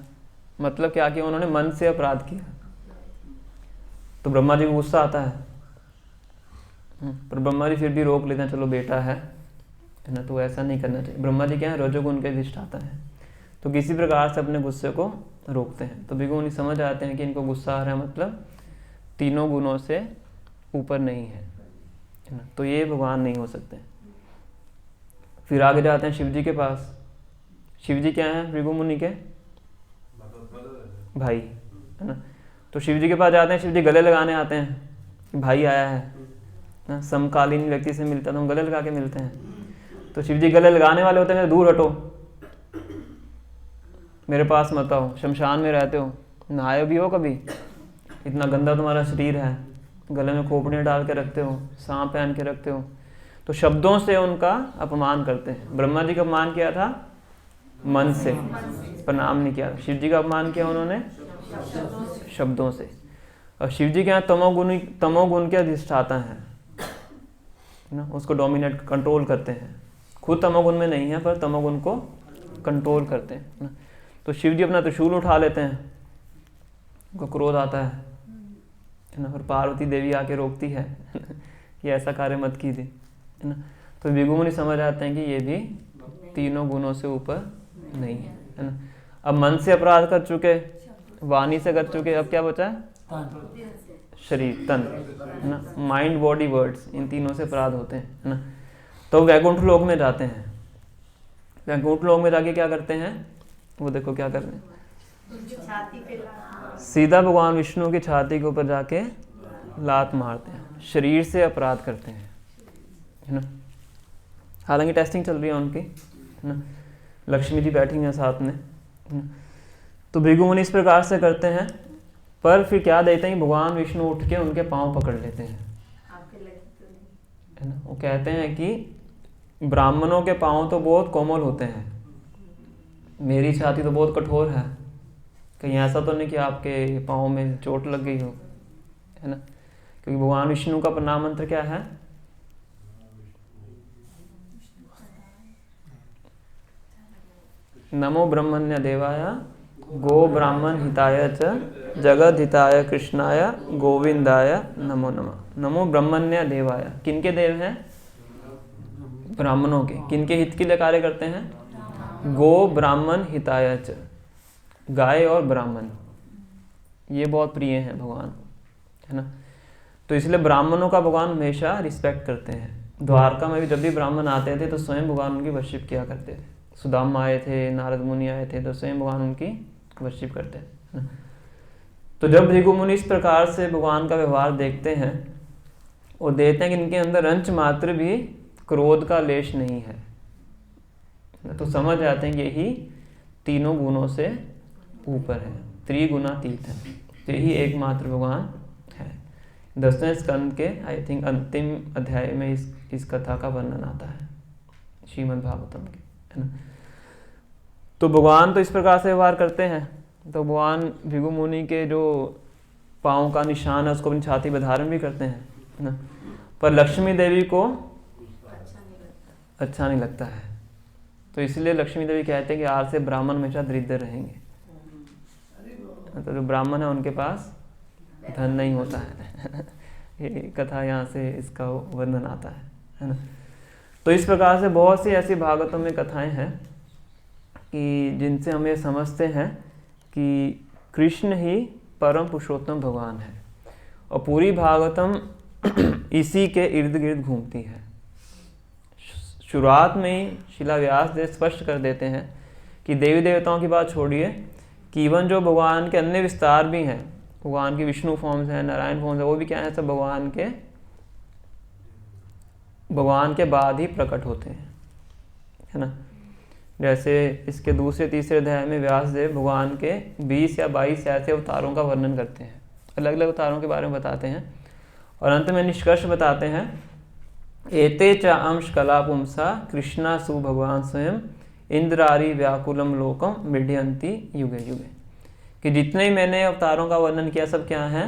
मतलब क्या कि उन्होंने मन से अपराध किया। तो ब्रह्मा जी को गुस्सा आता है, पर ब्रह्मा जी फिर भी रोक लेते हैं, चलो बेटा है ना, तो ऐसा नहीं करना चाहिए। ब्रह्मा जी क्या है, रजोगुण के अधिष्ठाता है, तो किसी प्रकार से अपने गुस्से को रोकते हैं। तो भृगु मुनि समझ आते हैं कि इनको गुस्सा आ रहा है, मतलब तीनों गुणों से ऊपर नहीं है ना, तो ये भगवान नहीं हो सकते। फिर आगे जाते हैं शिव जी के पास। शिव जी क्या हैं भृगु मुनि के भाई, है ना। तो शिव जी के पास जाते हैं, शिव जी गले लगाने आते हैं कि भाई आया है ना। समकालीन व्यक्ति से मिलता तो हम गले लगा के मिलते हैं। तो शिव जी गले लगाने वाले होते हैं, दूर हटो, मेरे पास मत आओ, शमशान में रहते हो, नहाए भी हो कभी, इतना गंदा तुम्हारा शरीर है, गले में खोपड़ियाँ डाल के रखते हो, सांप पहन के रखते हो। तो शब्दों से उनका अपमान करते हैं। ब्रह्मा जी का अपमान किया था मन से, प्रणाम नहीं किया। शिव जी का अपमान किया उन्होंने शब्दों से। और शिव जी के यहाँ तमोगुण के अधिष्ठाता हैं ना, उसको डोमिनेट कंट्रोल करते हैं। खुद तमोगुण में नहीं है पर तमोगुण को कंट्रोल करते हैं ना। तो शिव जी अपना त्रिशूल उठा लेते हैं, उनको क्रोध आता है ना, और पार्वती देवी आके रोकती है कि ऐसा कार्य मत कीजिए, है ना। तो भृगु मुनि समझ आते हैं कि ये भी तीनों गुणों से ऊपर नहीं है ना। अब मन से अपराध कर चुके, वाणी से कर चुके, अब क्या बचा है? शरीर, तन, है ना। माइंड, बॉडी, वर्ड्स, इन तीनों से अपराध होते हैं, है ना। तो वैकुंठ लोक में जाते हैं। वैकुंठ लोक में जाके क्या करते हैं, वो देखो क्या कर रहे हैं, सीधा भगवान विष्णु की छाती के ऊपर जाके लात मारते हैं, शरीर से अपराध करते हैं, है ना। हालांकि टेस्टिंग चल रही है उनकी, है ना। लक्ष्मी जी बैठी हैं साथ में, है ना। तो भृगु मुनि इस प्रकार से करते हैं, पर फिर क्या देते हैं, भगवान विष्णु उठ के उनके पांव पकड़ लेते हैं, है ना। वो कहते हैं कि ब्राह्मणों के पांव तो बहुत कोमल होते हैं, मेरी छाती तो बहुत कठोर है, कहीं ऐसा तो नहीं कि आपके पाँव में चोट लग गई हो, है ना। क्योंकि भगवान विष्णु का प्रणाम मंत्र क्या है, नमो ब्रह्मण्य देवाय गो ब्राह्मण हिताय च जगद हिताय कृष्णाय गोविंदाय नमो नमः। नमो ब्रह्मण्य देवाय, किनके देव हैं? ब्राह्मणों के। किनके हित के लिए कार्य करते हैं? गो ब्राह्मण हिताय च, गाय और ब्राह्मण ये बहुत प्रिय हैं भगवान, है ना। तो इसलिए ब्राह्मणों का भगवान हमेशा रिस्पेक्ट करते हैं, द्वारका में भी जब भी ब्राह्मण आते थे तो स्वयं भगवान उनकी वर्शिप किया करते थे। सुदामा आए थे, नारद मुनि आए थे, तो स्वयं भगवान उनकी वर्शिप करते थे। तो जब भृगु मुनि इस प्रकार से भगवान का व्यवहार देखते हैं और देखते हैं कि इनके अंदर अंश मात्र भी क्रोध का लेश नहीं है, तो समझ जाते हैं कि यही तीनों गुणों से ऊपर है, त्रिगुणातीत है, तो यही एकमात्र भगवान है। 10वें स्कंद के आई थिंक अंतिम अध्याय में इस कथा का वर्णन आता है श्रीमद् भागवतम के, है ना। तो भगवान तो इस प्रकार से व्यवहार करते हैं। तो भगवान भृगु मुनि के जो पाँव का निशान है उसको अपनी छाती पर धारण भी करते हैं, है ना। पर लक्ष्मी देवी को अच्छा नहीं लगता है, तो इसलिए लक्ष्मी देवी कहते हैं कि आज से ब्राह्मण हमेशा दरिद्र रहेंगे। तो जो ब्राह्मण है उनके पास धन नहीं होता है। ये कथा यहाँ से इसका वर्णन आता है ना। तो इस प्रकार से बहुत सी ऐसी भागवतों में कथाएं हैं कि जिनसे हम ये समझते हैं कि कृष्ण ही परम पुरुषोत्तम भगवान है, और पूरी भागवतम इसी के इर्द गिर्द घूमती है। शुरुआत में ही शिला व्यास देव स्पष्ट कर देते हैं कि देवी देवताओं की बात छोड़िए कि इवन जो भगवान के अन्य विस्तार भी हैं, भगवान की विष्णु फॉर्म्स हैं, नारायण फॉर्म्स हैं, वो भी क्या है, सब भगवान के बाद ही प्रकट होते हैं, है ना। जैसे इसके दूसरे तीसरे अध्याय में व्यास देव भगवान के 20 या 22 ऐसे अवतारों का वर्णन करते हैं, अलग अलग अवतारों के बारे में बताते हैं, और अंत में निष्कर्ष बताते हैं एते च अंश कला पुंसा कृष्णा सु भगवान स्वयं इंद्रारी व्याकुलम लोकम मृड्यंती युगे युगे, कि जितने मैंने अवतारों का वर्णन किया सब क्या हैं,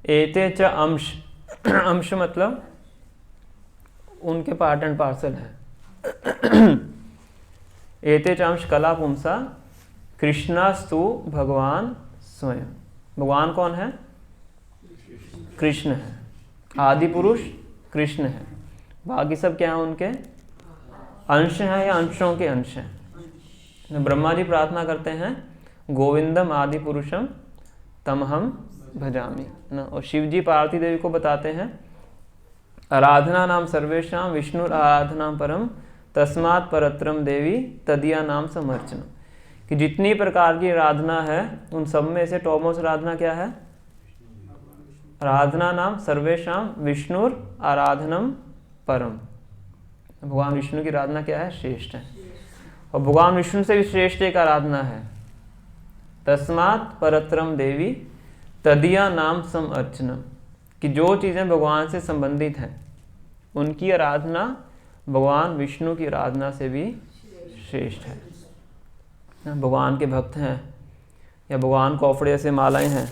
एते च अंश अंश मतलब उनके पार्ट एंड पार्सल है। एते च अंश कला पुंसा कृष्णास्तु भगवान स्वयं, भगवान कौन है, कृष्ण है, आदि पुरुष कृष्ण है, बाकी सब क्या है, उनके अंश हैं या अंशों के अंश हैं। ब्रह्मा जी प्रार्थना करते हैं गोविंदम आदि पुरुषम तमहम भजामि, ना। और शिव जी पार्वती देवी को बताते हैं आराधना नाम सर्वेशाम विष्णु आराधना परम तस्मात् परत्रम देवी तदिया नाम समर्चन, कि जितनी प्रकार की आराधना है उन सब में से टॉपमोस्ट आराधना क्या है, आराधना नाम सर्वेशाम विष्णुर आराधनम परम, भगवान विष्णु की आराधना क्या है, श्रेष्ठ है, और भगवान विष्णु से भी श्रेष्ठ एक आराधना है तस्मात् परत्रम देवी तदिया नाम सम अर्चनम, कि जो चीज़ें भगवान से संबंधित हैं उनकी आराधना भगवान विष्णु की आराधना से भी श्रेष्ठ है। भगवान के भक्त हैं या भगवान को ऑफर जैसे मालाएं हैं,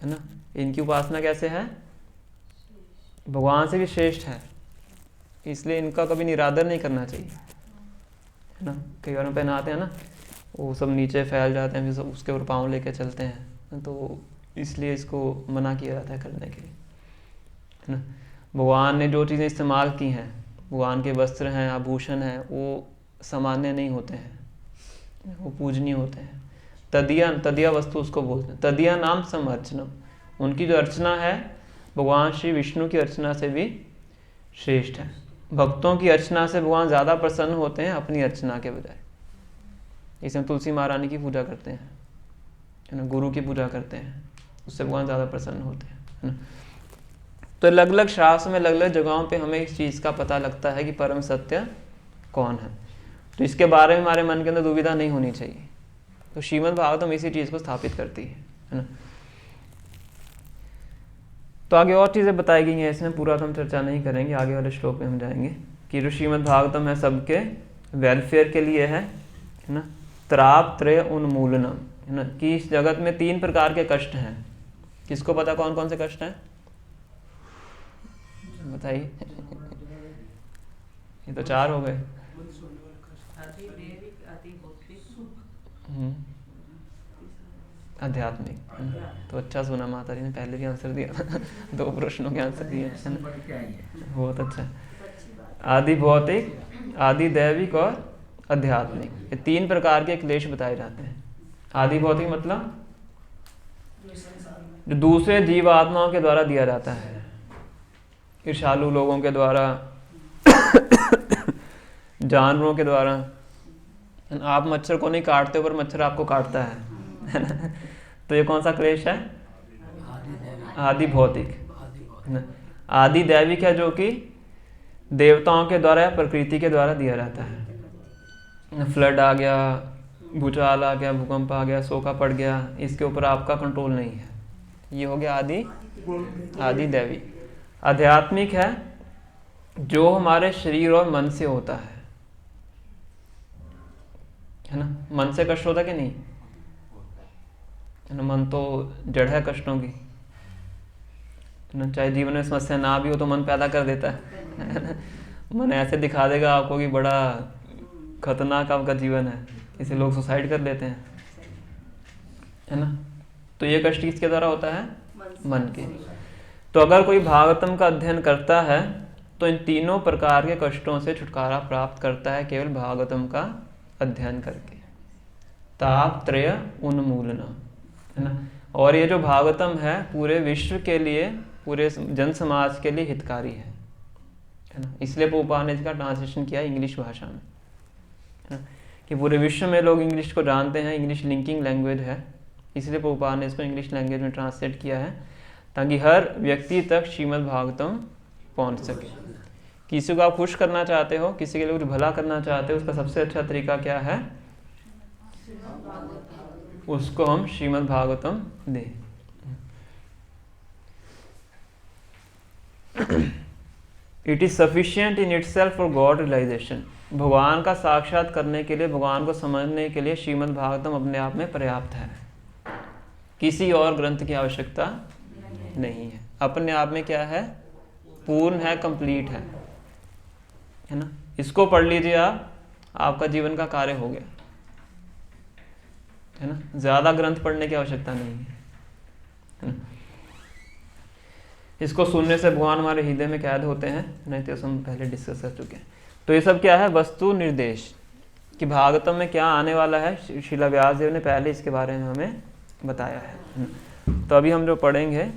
है ना, इनकी उपासना कैसे है, भगवान से भी श्रेष्ठ है, इसलिए इनका कभी निरादर नहीं करना चाहिए, है ना। कई बार हम पहनाते हैं ना, वो सब नीचे फैल जाते हैं, फिर सब उसके ऊपर पाँव लेके चलते हैं, तो इसलिए इसको मना किया जाता है करने के लिए, है ना। भगवान ने जो चीज़ें इस्तेमाल की हैं, भगवान के वस्त्र हैं, आभूषण हैं, वो सामान्य नहीं होते हैं, वो पूजनीय होते हैं। तदिया वस्तु उसको बोलते हैं, तदिया नाम सम अर्चनम, उनकी जो अर्चना है भगवान श्री विष्णु की अर्चना से भी श्रेष्ठ है। भक्तों की अर्चना से भगवान ज़्यादा प्रसन्न होते हैं अपनी अर्चना के बजाय। इसमें तुलसी महारानी की पूजा करते हैं, है ना, गुरु की पूजा करते हैं, उससे भगवान ज़्यादा प्रसन्न होते हैं, है ना। तो अलग अलग शास्त्र में अलग अलग जगहों पे हमें इस चीज़ का पता लगता है कि परम सत्य कौन है, तो इसके बारे में हमारे मन के अंदर दुविधा नहीं होनी चाहिए। तो श्रीमद् भागवतम इसी चीज़ को स्थापित करती है ना। तो आगे और चीज़ें बताई गई हैं, इसमें पूरा तो हम चर्चा नहीं करेंगे, आगे वाले श्लोक में हम जाएंगे कि जो श्रीमद् भागवतम है सबके वेलफेयर के लिए है ना। त्राप त्रय उन्मूलनम, है ना, कि इस जगत में 3 प्रकार के कष्ट हैं। किसको पता कौन कौन से कष्ट हैं, बताइए। ये तो 4 हो गए। आध्यात्मिक, तो अच्छा सुना, माता जी ने पहले भी आंसर दिया था 2 प्रश्नों के आंसर दिए, है ना, बहुत अच्छा। आदि भौतिक, आदि दैविक और आध्यात्मिक, ये 3 प्रकार के क्लेश बताए जाते हैं। आदि भौतिक मतलब जो दूसरे जीव आत्माओं के द्वारा दिया जाता है, ईर्ष्यालु लोगों के द्वारा, जानवरों के द्वारा। आप मच्छर को नहीं काटते पर मच्छर आपको काटता है ना? तो ये कौन सा क्लेश है? आदि भौतिक। आदि दैविक है, जो कि देवताओं के द्वारा या प्रकृति के द्वारा दिया जाता है। फ्लड आ गया, भूचाल आ गया, भूकंप आ गया, सूखा पड़ गया, इसके ऊपर आपका कंट्रोल नहीं है। ये हो गया आदि दैवी। आध्यात्मिक है जो हमारे शरीर और मन से होता है ना? मन से कष्ट होता कि नहीं है ना? मन तो जड़ है कष्टों की ना। चाहे जीवन में समस्या ना भी हो तो मन पैदा कर देता है मन ऐसे दिखा देगा आपको कि बड़ा खतरनाक आपका जीवन है, इसे लोग सुसाइड कर लेते हैं, है ना? तो ये कष्ट किसके द्वारा होता है? मन के। तो अगर कोई भागवतम का अध्ययन करता है तो इन तीनों प्रकार के कष्टों से छुटकारा प्राप्त करता है केवल भागवतम का अध्ययन करके। तापत्रय उन्मूलना, है ना? और ये जो भागवतम है पूरे विश्व के लिए, पूरे जन समाज के लिए हितकारी है ना? इसलिए प्रभुपाद ने इसका ट्रांसलेशन किया इंग्लिश भाषा में, है ना? कि पूरे विश्व में लोग इंग्लिश को जानते हैं, इंग्लिश लिंकिंग लैंग्वेज है, इसलिए प्रभुपाद ने इसको इंग्लिश लैंग्वेज में ट्रांसलेट किया है ताकि हर व्यक्ति तक श्रीमद् भागवतम पहुंच सके। किसी को आप खुश करना चाहते हो, किसी के लिए कुछ भला करना चाहते हो, उसका सबसे अच्छा तरीका क्या है? उसको हम श्रीमद् भागवतम दें। It is sufficient in itself for God realisation. भगवान का साक्षात करने के लिए, भगवान को समझने के लिए श्रीमद् भागवतम अपने आप में पर्याप्त है। किसी और ग्रंथ की आवश्यकता नहीं है। अपने आप में क्या है? पूर्ण है, कंप्लीट है ना? इसको पढ़ लीजिए आप, आपका जीवन का कार्य हो गया, है ना? ज्यादा ग्रंथ पढ़ने की आवश्यकता नहीं है ना? इसको सुनने से भगवान हमारे हृदय में कैद होते हैं, नहीं तो हम पहले डिस्कस कर चुके हैं। तो ये सब क्या है? वस्तु निर्देश कि भागवतम में क्या आने वाला है। श्रील व्यास देव ने पहले इसके बारे में हमें बताया है। तो अभी हम जो पढ़ेंगे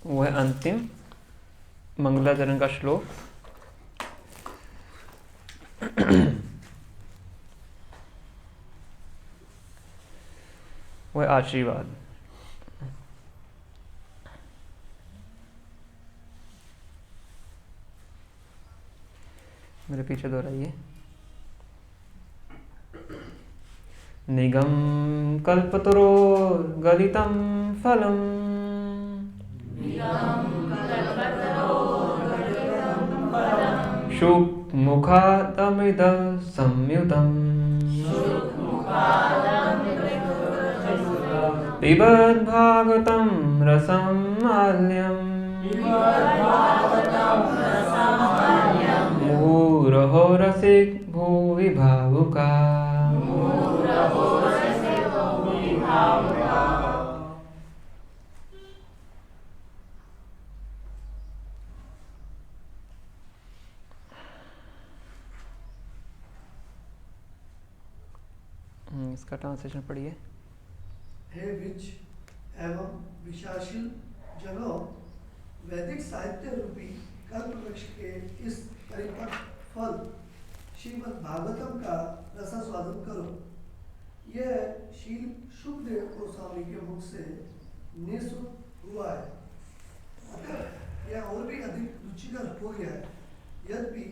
वो है अंतिम मंगलाचरण का श्लोक। वो है आशीर्वाद। मेरे पीछे दोहराइए। निगम कल्पतरो गलितम फलम शुक मुखादमृत संयुतम पिबद भागवतम रसम माल्यम मुहुरहो रसिक भुवि भावुका। इसका ट्रांसलेशन पढ़िए। हे विच एवं विशाशील जनों, वैदिक साहित्य रूपी कल्प वृक्ष के इस परिपक्व फल श्रीमद् भागवतम का रसास्वादन करो। यह शील शुकदेव गोस्वामी के मुख से निःसृत हुआ है, अतः यह और भी अधिक रुचिकर हो गया है। यद्यपि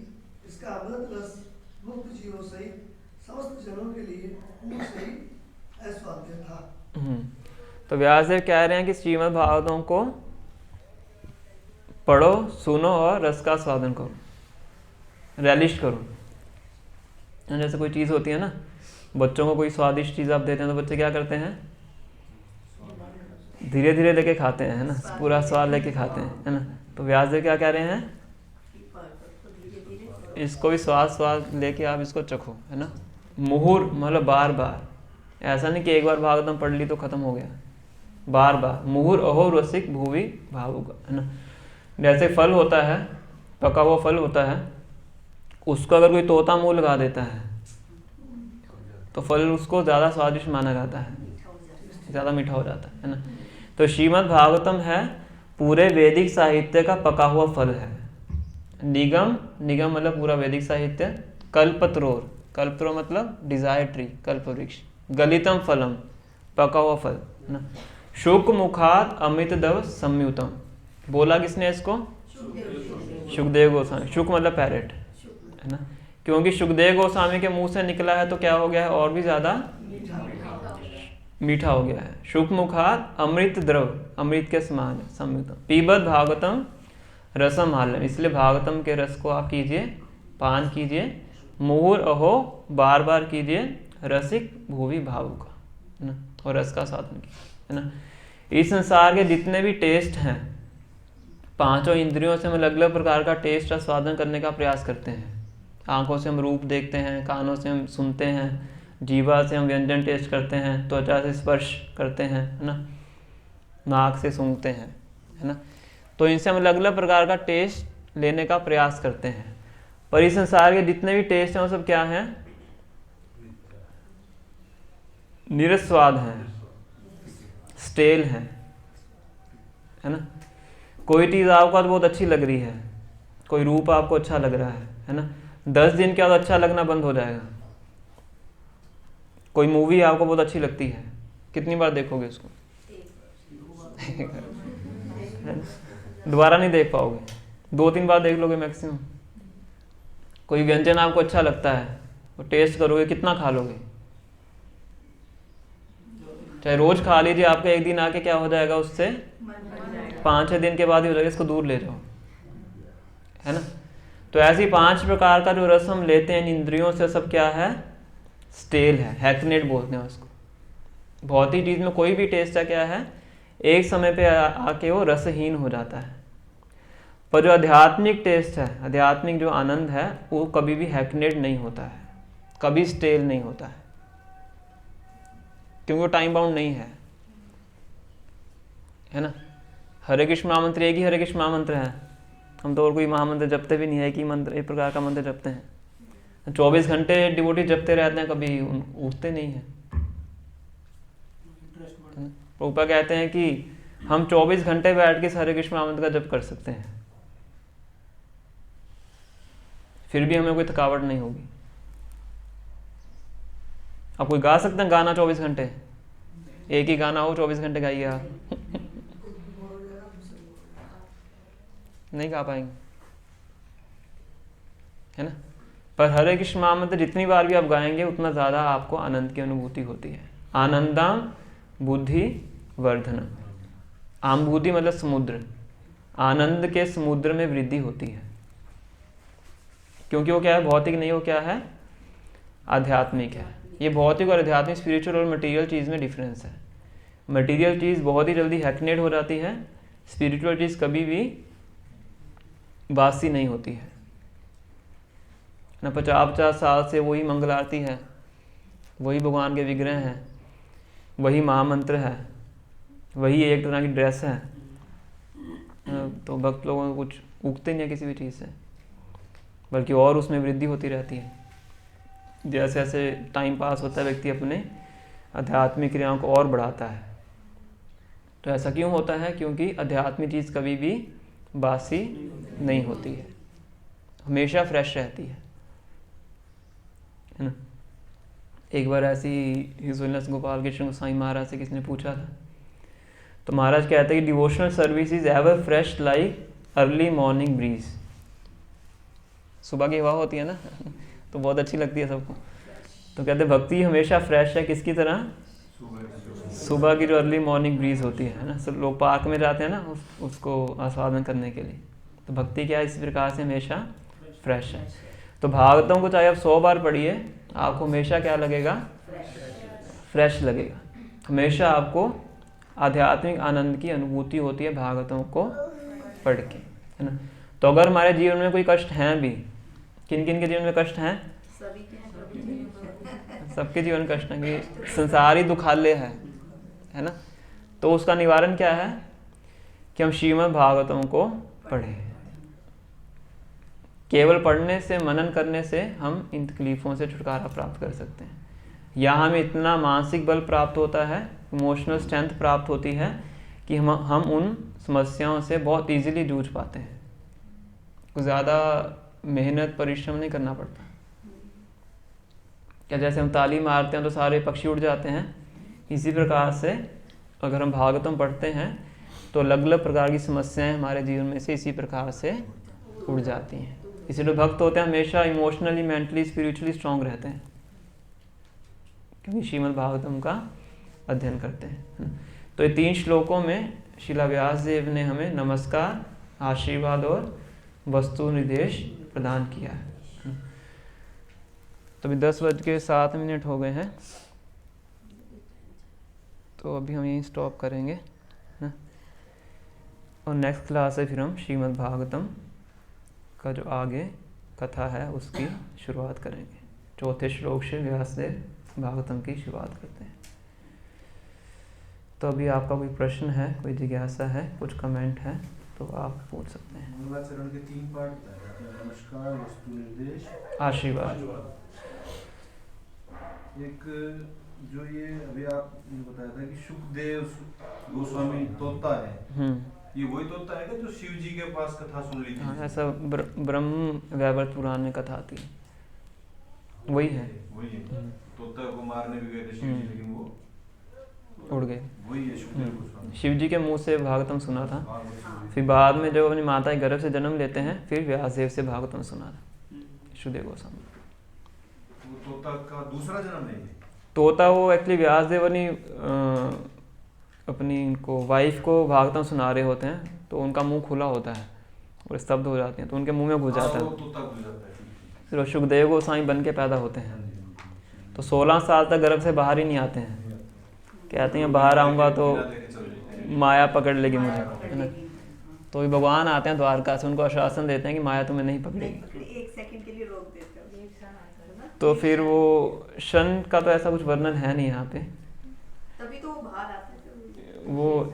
इसका अमृत रस मुक्त जीवों सहित समस्त जनों के लिए पूर्ण से ही ऐश्वर्य था। तो व्यासदेव कह रहे हैं कि श्रीमद् भागवतम को पढ़ो, सुनो और रस का स्वादन करो, रेलिश करो। जैसे कोई चीज़ होती है ना, बच्चों को कोई स्वादिष्ट चीज़ आप देते हैं तो बच्चे क्या करते हैं? धीरे धीरे लेके खाते हैं, है ना? पूरा स्वाद लेके खाते हैं, है ना? तो व्यासदेव क्या कह रहे हैं? इसको भी स्वाद लेके आप इसको चखो, है ना? मुहुर मतलब बार बार, ऐसा नहीं कि एक बार भागवतम पढ़ ली तो खत्म हो गया, बार बार। मुहुर अहो रसिक भुवि भावुक, है ना? जैसे फल होता है, पका हुआ फल होता है, उसको अगर कोई तोता मुंह लगा देता है तो फल उसको ज़्यादा स्वादिष्ट माना जाता है, ज़्यादा मीठा हो जाता है ना? तो श्रीमद् भागवतम है पूरे वैदिक साहित्य का पका हुआ फल है। निगम, निगम मतलब पूरा वैदिक साहित्य। कल्पत्रोर, कल्पत्रोर मतलब डिजायर ट्री, कल्प वृक्ष। गलितम फलम, पका हुआ फल ना। शुक मुखात अमित दव संयुतम, बोला किसने इसको? सुखदेव गोस्वामी। शुक मतलब पैरेट है ना, क्योंकि सुखदेव गोस्वामी के मुंह से निकला है तो क्या हो गया है? और भी ज्यादा मीठा हो गया है। शुक मुखात अमृत द्रव, अमृत के समान संयुतम। पीबत भागवतम रसम हालम, इसलिए भागवतम के रस को आप कीजिए, पान कीजिए। मुहुर अहो, बार बार कीजिए। रसिक भूवि भावुक है ना, और रस का साधन कीजिए है ना। इस संसार के जितने भी टेस्ट हैं, पांचों इंद्रियों से हम अलग अलग प्रकार का टेस्ट का स्वादन करने का प्रयास करते हैं। आंखों से हम रूप देखते हैं, कानों से हम सुनते हैं, जीवा से हम व्यंजन टेस्ट करते हैं, त्वचा से स्पर्श करते हैं है ना, नाक से सूंघते हैं है ना। तो इनसे हम अलग अलग प्रकार का टेस्ट लेने का प्रयास करते हैं। पर इस संसार के जितने भी टेस्ट हैं वो सब क्या हैं? निरस्वाद हैं, स्टेल हैं है ना। कोई चीज़ आपको बहुत अच्छी लग रही है, कोई रूप आपको अच्छा लग रहा है ना, 10 दिन के बाद अच्छा लगना बंद हो जाएगा। कोई मूवी आपको बहुत अच्छी लगती है, कितनी बार देखोगे उसको? दोबारा नहीं देख पाओगे, 2-3 बार देख लोगे मैक्सिमम। कोई व्यंजन आपको अच्छा लगता है, वो टेस्ट करोगे, कितना खा लोगे? चाहे रोज खा लीजिए, आपका एक दिन आके क्या हो जाएगा उससे? 5-6 दिन के बाद ही हो जाएगा, इसको दूर ले जाओ है ना। तो ऐसी 5 प्रकार का जो रस हम लेते हैं इंद्रियों से, सब क्या है? स्टेल है, हैकनेट बोलते हैं उसको। भौतिक चीज में कोई भी टेस्ट है क्या है? एक समय पे आके वो रसहीन हो जाता है। पर जो आध्यात्मिक टेस्ट है, आध्यात्मिक जो आनंद है, वो कभी भी हैकनेट नहीं होता है, कभी स्टेल नहीं होता है, क्योंकि वो टाइम बाउंड नहीं है ना। हरे कृष्ण महामंत्र एक ही हरे कृष्ण महामंत्र है, हम तो और कोई महामंत्र जपते भी नहीं है, एक ही मंत्र, एक प्रकार का मंत्र जपते हैं। 24 घंटे डिवोटी जपते रहते हैं, कभी उठते नहीं है। प्रभुपाद कहते हैं कि हम 24 घंटे बैठ के हरे कृष्ण महामंत्र का जप कर सकते हैं, फिर भी हमें कोई थकावट नहीं होगी। आप कोई गा सकते हैं गाना 24 घंटे? एक ही गाना हो 24 घंटे गाइए आप नहीं गा पाएंगे है ना। पर हरे कृष्ण महामंत्र जितनी बार भी आप गाएंगे उतना ज्यादा आपको आनंद की अनुभूति होती है। आनंदाम बुद्धि वर्धनम, आम बुद्धि मतलब समुद्र, आनंद के समुद्र में वृद्धि होती है, क्योंकि वो क्या है? भौतिक नहीं, वो क्या है? आध्यात्मिक है। ये भौतिक और आध्यात्मिक, स्पिरिचुअल और मटेरियल चीज में डिफरेंस है। मटेरियल चीज बहुत ही जल्दी हैकनेट हो जाती है, स्पिरिचुअल चीज कभी भी बासी नहीं होती है ना। 50-50 साल से वही मंगल आरती है, वही भगवान के विग्रह हैं, वही महामंत्र है, वही एक तरह की ड्रेस है, तो भक्त लोगों को कुछ उगते नहीं है किसी भी चीज़ से, बल्कि और उसमें वृद्धि होती रहती है। जैसे जैसे टाइम पास होता है व्यक्ति अपने आध्यात्मिक क्रियाओं को और बढ़ाता है। तो ऐसा क्यों होता है? क्योंकि आध्यात्मिक चीज़ कभी भी बासी नहीं होती है, हमेशा फ्रेश रहती है ना। एक बार ऐसी हिज होलिनेस गोपाल कृष्ण गोसाई महाराज से किसी ने पूछा था, तो महाराज कहते हैं कि devotional service is ever fresh like early morning breeze. सुबह की हवा होती है ना तो बहुत अच्छी लगती है सबको। तो कहते हैं भक्ति हमेशा फ्रेश है, किसकी तरह? सुबह की जो अर्ली मॉर्निंग ब्रीज होती है ना। सब लोग पार्क में जाते हैं ना उसको आस्वादन करने के लिए, तो भक्ति क्या है? इस प्रकार से हमेशा फ्रेश है। तो भागवतों को चाहे आप 100 बार पढ़िए, आपको हमेशा क्या लगेगा? फ्रेश लगेगा। हमेशा आपको आध्यात्मिक आनंद की अनुभूति होती है भागवतों को पढ़ के, है ना। तो अगर हमारे जीवन में कोई कष्ट हैं भी, किन किन के जीवन में कष्ट हैं? सबके जीवन कष्ट है, कि संसारी दुखालय है ना। तो उसका निवारण क्या है? कि हम श्रीमद् भागवतों को पढ़ें। केवल पढ़ने से, मनन करने से हम इन तकलीफों से छुटकारा प्राप्त कर सकते हैं। यहाँ हमें इतना मानसिक बल प्राप्त होता है, इमोशनल स्ट्रेंथ प्राप्त होती है कि हम उन समस्याओं से बहुत इजीली जूझ पाते हैं, कुछ ज़्यादा मेहनत परिश्रम नहीं करना पड़ता। क्या जैसे हम ताली मारते हैं तो सारे पक्षी उड़ जाते हैं, इसी प्रकार से अगर हम भागवतम पढ़ते हैं तो अलग अलग प्रकार की समस्याएं हमारे जीवन में से इसी प्रकार से उड़ जाती हैं। इसलिए भक्त होते हैं हमेशा इमोशनली, मेंटली, स्पिरिचुअली स्ट्रांग रहते हैं, क्योंकि श्रीमद् भागवतम का अध्ययन करते हैं। तो ये 3 श्लोकों में श्रीला व्यास देव ने हमें नमस्कार, आशीर्वाद और वस्तु निर्देश प्रदान किया है। तो अभी 10:07 हो गए हैं, तो अभी हम यहीं स्टॉप करेंगे ना? और नेक्स्ट क्लास है फिर हम श्रीमद् भागवतम का जो आगे कथा है उसकी शुरुआत करेंगे। 4थे श्लोक से व्यासदेव भागवतम की शुरुआत करते हैं। तो अभी आपका कोई प्रश्न है, कोई जिज्ञासा है, कुछ कमेंट है तो आप पूछ सकते हैं। मंगलाचरण के 3 पार्ट बताए जाते हैं, नमस्कार, वस्तु निर्देश, आशीर्वाद। एक जो ये अभी आपने बताया था कि सुखदेव गोस्वामी तोता है, ये वही तोता है जो शिव जी के पास कथा सुन ली थी? हाँ, ऐसा ब्रह्म वैवर्त पुराण में कथा आती है, वही है। वही है, तोता को मारने भी गए थे शिव जी, लेकिन वो उड़ गए। वही है सुखदेव गोस्वामी। शिव जी के मुंह से भागवतम सुना था, फिर बाद में जब अपनी माता के गर्भ से जन्म लेते हैं फिर व्यासदेव से भागवतम सुना था सुखदेव गोस्वामी। वो तोता का दूसरा जन्म नहीं है? तोता वो एक्चुअली व्यासदेव अपनी इनको वाइफ को भागवतम सुना रहे होते हैं, तो उनका मुंह खुला होता है और स्तब्ध हो जाते हैं, तो उनके मुंह में घुस जाता है, फिर वो सुखदेव गोस्वामी बन के पैदा होते हैं। तो 16 साल तक गर्भ से बाहर ही नहीं आते हैं, कहते हैं बाहर आऊँगा तो माया पकड़ लेगी मुझे, है ना? तो भी भगवान आते हैं द्वारका से, उनको आश्वासन देते हैं कि माया तुम्हें नहीं पकड़ेगी। 1 सेकंड के लिए रोक देते हो। तो फिर वो शन का तो ऐसा कुछ वर्णन है नहीं यहाँ पे, तभी तो वो बाहर आते थे। वो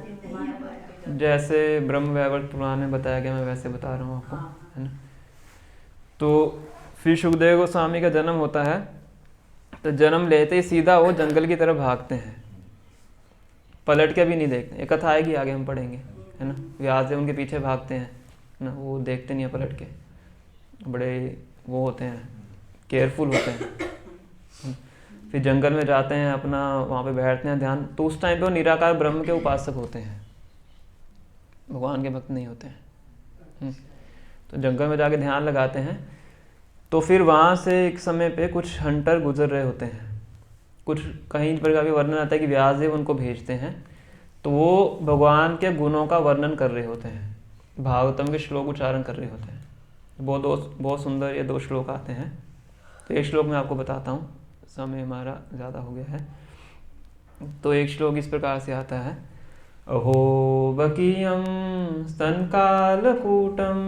जैसे ब्रह्म वैवर्त पुराण में बताया गया, मैं वैसे बता रहा हूँ आपको, है ना? तो फिर सुखदेव गोस्वामी का जन्म होता है, तो जन्म लेते ही सीधा वो जंगल की तरफ भागते हैं, पलट के भी नहीं देखते। एक कथा आएगी आगे हम पढ़ेंगे, है ना? व्यासदेव उनके पीछे भागते हैं ना, वो देखते नहीं है पलट के, बड़े वो होते हैं, केयरफुल होते हैं। फिर जंगल में जाते हैं, अपना वहाँ पे बैठते हैं ध्यान, तो उस टाइम पे वो निराकार ब्रह्म के उपासक होते हैं, भगवान के भक्त नहीं होते हैं। तो जंगल में जाके ध्यान लगाते हैं, तो फिर वहाँ से एक समय पे कुछ हंटर गुजर रहे होते हैं, कुछ कहीं पर का भी वर्णन आता है कि व्यासदेव उनको भेजते हैं, तो वो भगवान के गुणों का वर्णन कर रहे होते हैं, भागवतम के श्लोक उच्चारण कर रहे होते हैं। बहुत सुंदर ये 2 श्लोक आते हैं, तो एक श्लोक मैं आपको बताता हूँ, समय हमारा ज़्यादा हो गया है। तो एक श्लोक इस प्रकार से आता है, अहो बकीयम स्तनकालकूटम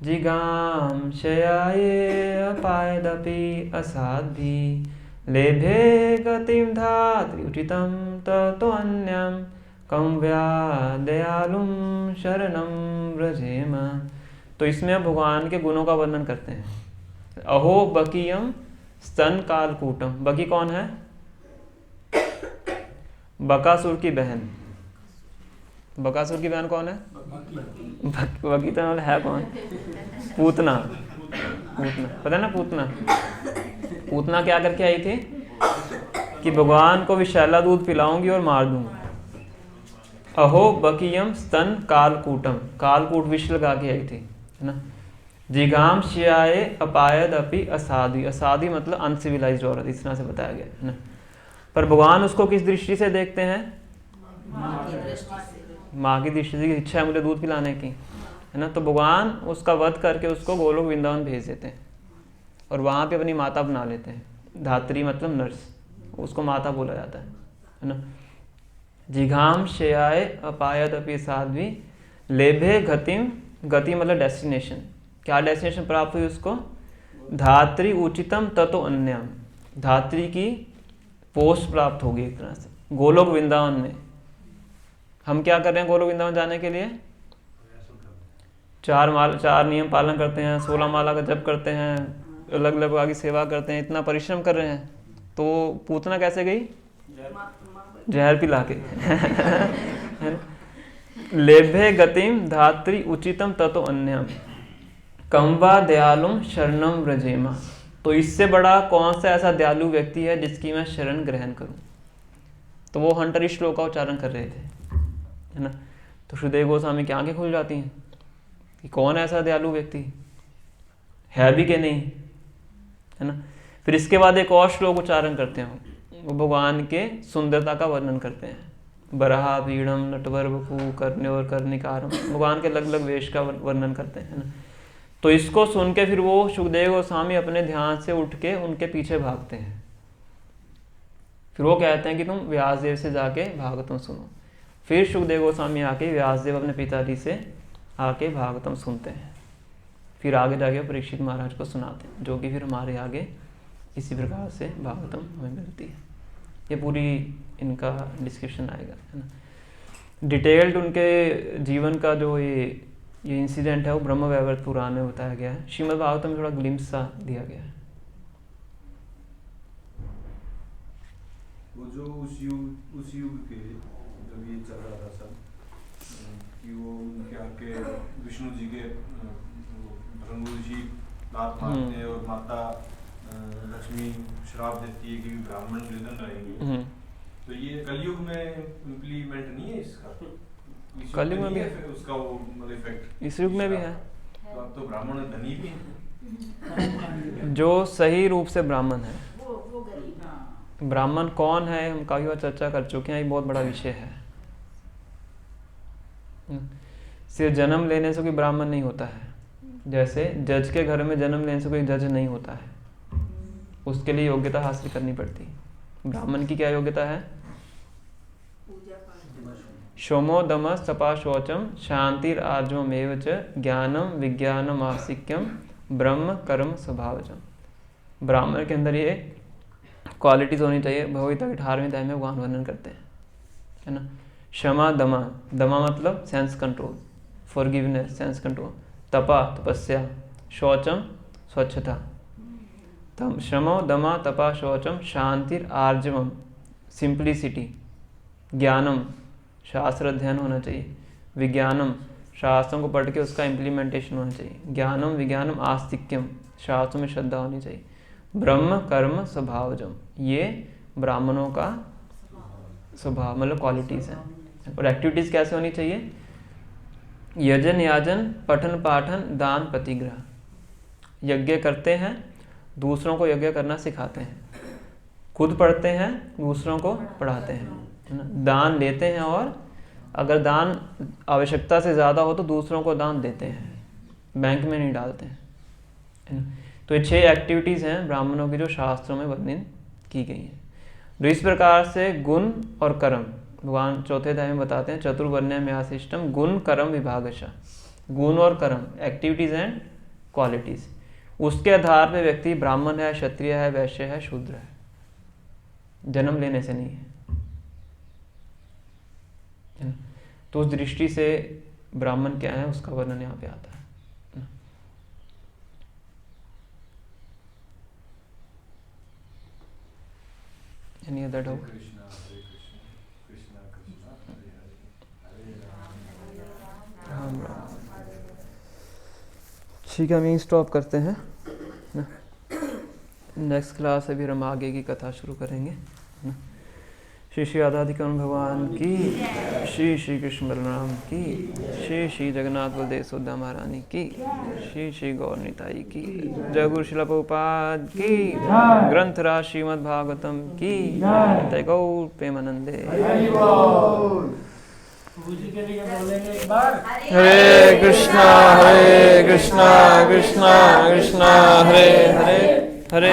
जिगाम शयाये अपायदपि असाध्वी लेभे गतिम धात्री उचितम ततोऽन्यं कं व्यादयालुम शरणम व्रजेम। तो इसमें हम भगवान के गुणों का वर्णन करते हैं। अहो बकीयम स्तन कालकूटम, बकी कौन है? बकासुर की बहन। बकासुर की बहन कौन है? बकी तो है कौन? पूतना। पूतना पता है ना? पूतना क्या करके आई थी कि भगवान को विषैला दूध पिलाऊंगी और मार दूंगी। अहो बकीयम स्तन कालकूटम, कालकूट विष लगा के आई थी, है ना? जिगाम शियाए अपायद अपि असाधि, असाधि मतलब अनसिविलाइज्ड औरत, इस तरह से बताया गया है ना। पर भगवान उसको किस दृष्टि से देखते हैं? माँ की दृष्टि से, इच्छा है मुझे दूध पिलाने की, है ना। तो भगवान उसका वध करके उसको गोलोक वृंदावन भेज देते हैं और वहाँ पे अपनी माता बना लेते हैं। धात्री मतलब नर्स, उसको माता बोला जाता है ना। जिघाम शयाय अपायत अपि साध्वी लेभे गतिम, गति मतलब डेस्टिनेशन, क्या डेस्टिनेशन प्राप्त हुई उसको? धात्री उचितम ततो अन्यम, धात्री की पोस्ट प्राप्त होगी एक तरह से गोलोक वृंदावन में। हम क्या कर रहे हैं गोलोक वृंदावन जाने के लिए? 4 नियम पालन करते हैं, 16 माला का जप करते हैं, अलग अलग प्रकार की सेवा करते हैं, इतना परिश्रम कर रहे हैं। तो पूतना कैसे गई? जहर पिला के है ना। लेभे गतिम धात्री उचितम ततो अन्यम कम वा दयालुम शरणम व्रजेमा। तो इससे बड़ा कौन सा ऐसा दयालु व्यक्ति है जिसकी मैं शरण ग्रहण करूं। तो वो हंटर इस श्लोक का उच्चारण कर रहे थे, है ना। तो सुखदेव गोस्वामी की आंखें खुल जाती हैं कि कौन ऐसा दयालु व्यक्ति है भी कि नहीं, है ना। फिर इसके बाद एक और श्लोक उच्चारण करते हैं, वो भगवान के सुंदरता का वर्णन करते हैं। बराहा पीड़म नटवर वपु कर्ण्य और कर्णिकारम, भगवान के अलग अलग वेश का वर्णन करते हैं, है ना। तो इसको सुन के फिर वो सुखदेव गोस्वामी अपने ध्यान से उठ के उनके पीछे भागते हैं। फिर वो कहते हैं कि तुम व्यासदेव से जाके भागवतम सुनो। फिर सुखदेव गोस्वामी आके व्यासदेव अपने पिताजी से आके भागवतम सुनते हैं। फिर आगे जाके परीक्षित महाराज को सुनाते हैं, जो कि फिर हमारे आगे इसी प्रकार से भागवतम हमें मिलती है। ये पूरी इनका डिस्क्रिप्शन आएगा, है ना। डिटेल्ड उनके जीवन का जो ये इंसिडेंट है वो ब्रह्म वैवर्त पुराण में बताया गया है। श्रीमद् भागवतम में थोड़ा ग्लिम्स सा दिया गया है। वो जो उस युग के जब ये चल रहा था सब कि वो उनके आके विष्णु जी के भृंगु जी लात मारते हैं और माता लक्ष्मी श्राप देती है कि ब्राह्मण निर्धन रहेंगे। तो ये कलयुग में इम्प्लीमेंट नहीं है इसका? कलयुग में भी है उसका वो मतलब इफेक्ट इस युग में भी है। तो अब तो ब्राह्मण धनी भी है। जो सही रूप से ब्राह्मण है, वो गरीब। ब्राह्मण कौन है हम काफी बार चर्चा कर चुके हैं, ये बहुत बड़ा विषय है। सिर्फ जन्म लेने से कोई ब्राह्मण नहीं होता है। जैसे जज के घर में जन्म लेने से कोई जज नहीं होता है, उसके लिए योग्यता हासिल करनी पड़ती है। ब्राह्मण की क्या योग्यता है? शोमो दमस तपा शौचम शांतिर आर्जवमेव च ज्ञानम विज्ञानम आस्तिक्यम ब्रह्म कर्म स्वभावजम। ब्राह्मण के अंदर ये क्वालिटीज होनी चाहिए। भगवगीता के 18वें अध्याय में भगवान वर्णन करते हैं, है ना। क्षमा दमा, दमा मतलब sense control, forgiveness sense control, तपा तपस्या, शौचम स्वच्छता, तम श्रमो दमा तपा शौचम शांतिर आर्जवम सिंप्लिसिटी, ज्ञानम शास्त्र अध्ययन होना चाहिए, विज्ञानम शास्त्रों को पढ़ के उसका इम्प्लीमेंटेशन होना चाहिए, ज्ञानम विज्ञानम आस्तिक्यम शास्त्रों में श्रद्धा होनी चाहिए, ब्रह्म कर्म स्वभावजम ये ब्राह्मणों का स्वभाव मतलब क्वालिटीज हैं। और एक्टिविटीज कैसे होनी चाहिए? यजन याजन पठन पाठन दान प्रतिग्रह, यज्ञ करते हैं दूसरों को यज्ञ करना सिखाते हैं, खुद पढ़ते हैं दूसरों को पढ़ाते हैं, है ना। दान लेते हैं और अगर दान आवश्यकता से ज़्यादा हो तो दूसरों को दान देते हैं, बैंक में नहीं डालते हैं, है ना। तो ये 6 एक्टिविटीज़ हैं ब्राह्मणों की जो शास्त्रों में वर्णन की गई हैं। तो इस प्रकार से गुण और कर्म भगवान चौथे अध्याय में बताते हैं, चतुर्वर्ण्य में आशिष्टम गुण कर्म विभागशः, गुण और कर्म एक्टिविटीज़ एंड क्वालिटीज़, उसके आधार पे व्यक्ति ब्राह्मण है, क्षत्रिय है, वैश्य है, शूद्र है, जन्म लेने से नहीं है। तो उस दृष्टि से ब्राह्मण क्या है उसका वर्णन यहाँ पे आता है। Any other doubt? ठीक है, हम यहीं स्टॉप करते हैं। नेक्स्ट क्लास से फिर हम आगे की कथा शुरू करेंगे। श्री श्री राधाधिकरण भगवान की, श्री श्री कृष्ण बलराम की, श्री श्री जगन्नाथ बलदेव सुभद्रा महारानी की, श्री श्री गौर निताई की, जय गुरु शिला प्रभुपाद की, ग्रंथराज श्रीमद् भागवतम की, जय गौर प्रेमानंदे। गुरुजी के लिए बोलेंगे एक बार, हरे कृष्णा कृष्णा कृष्णा कृष्णा हरे हरे, हरे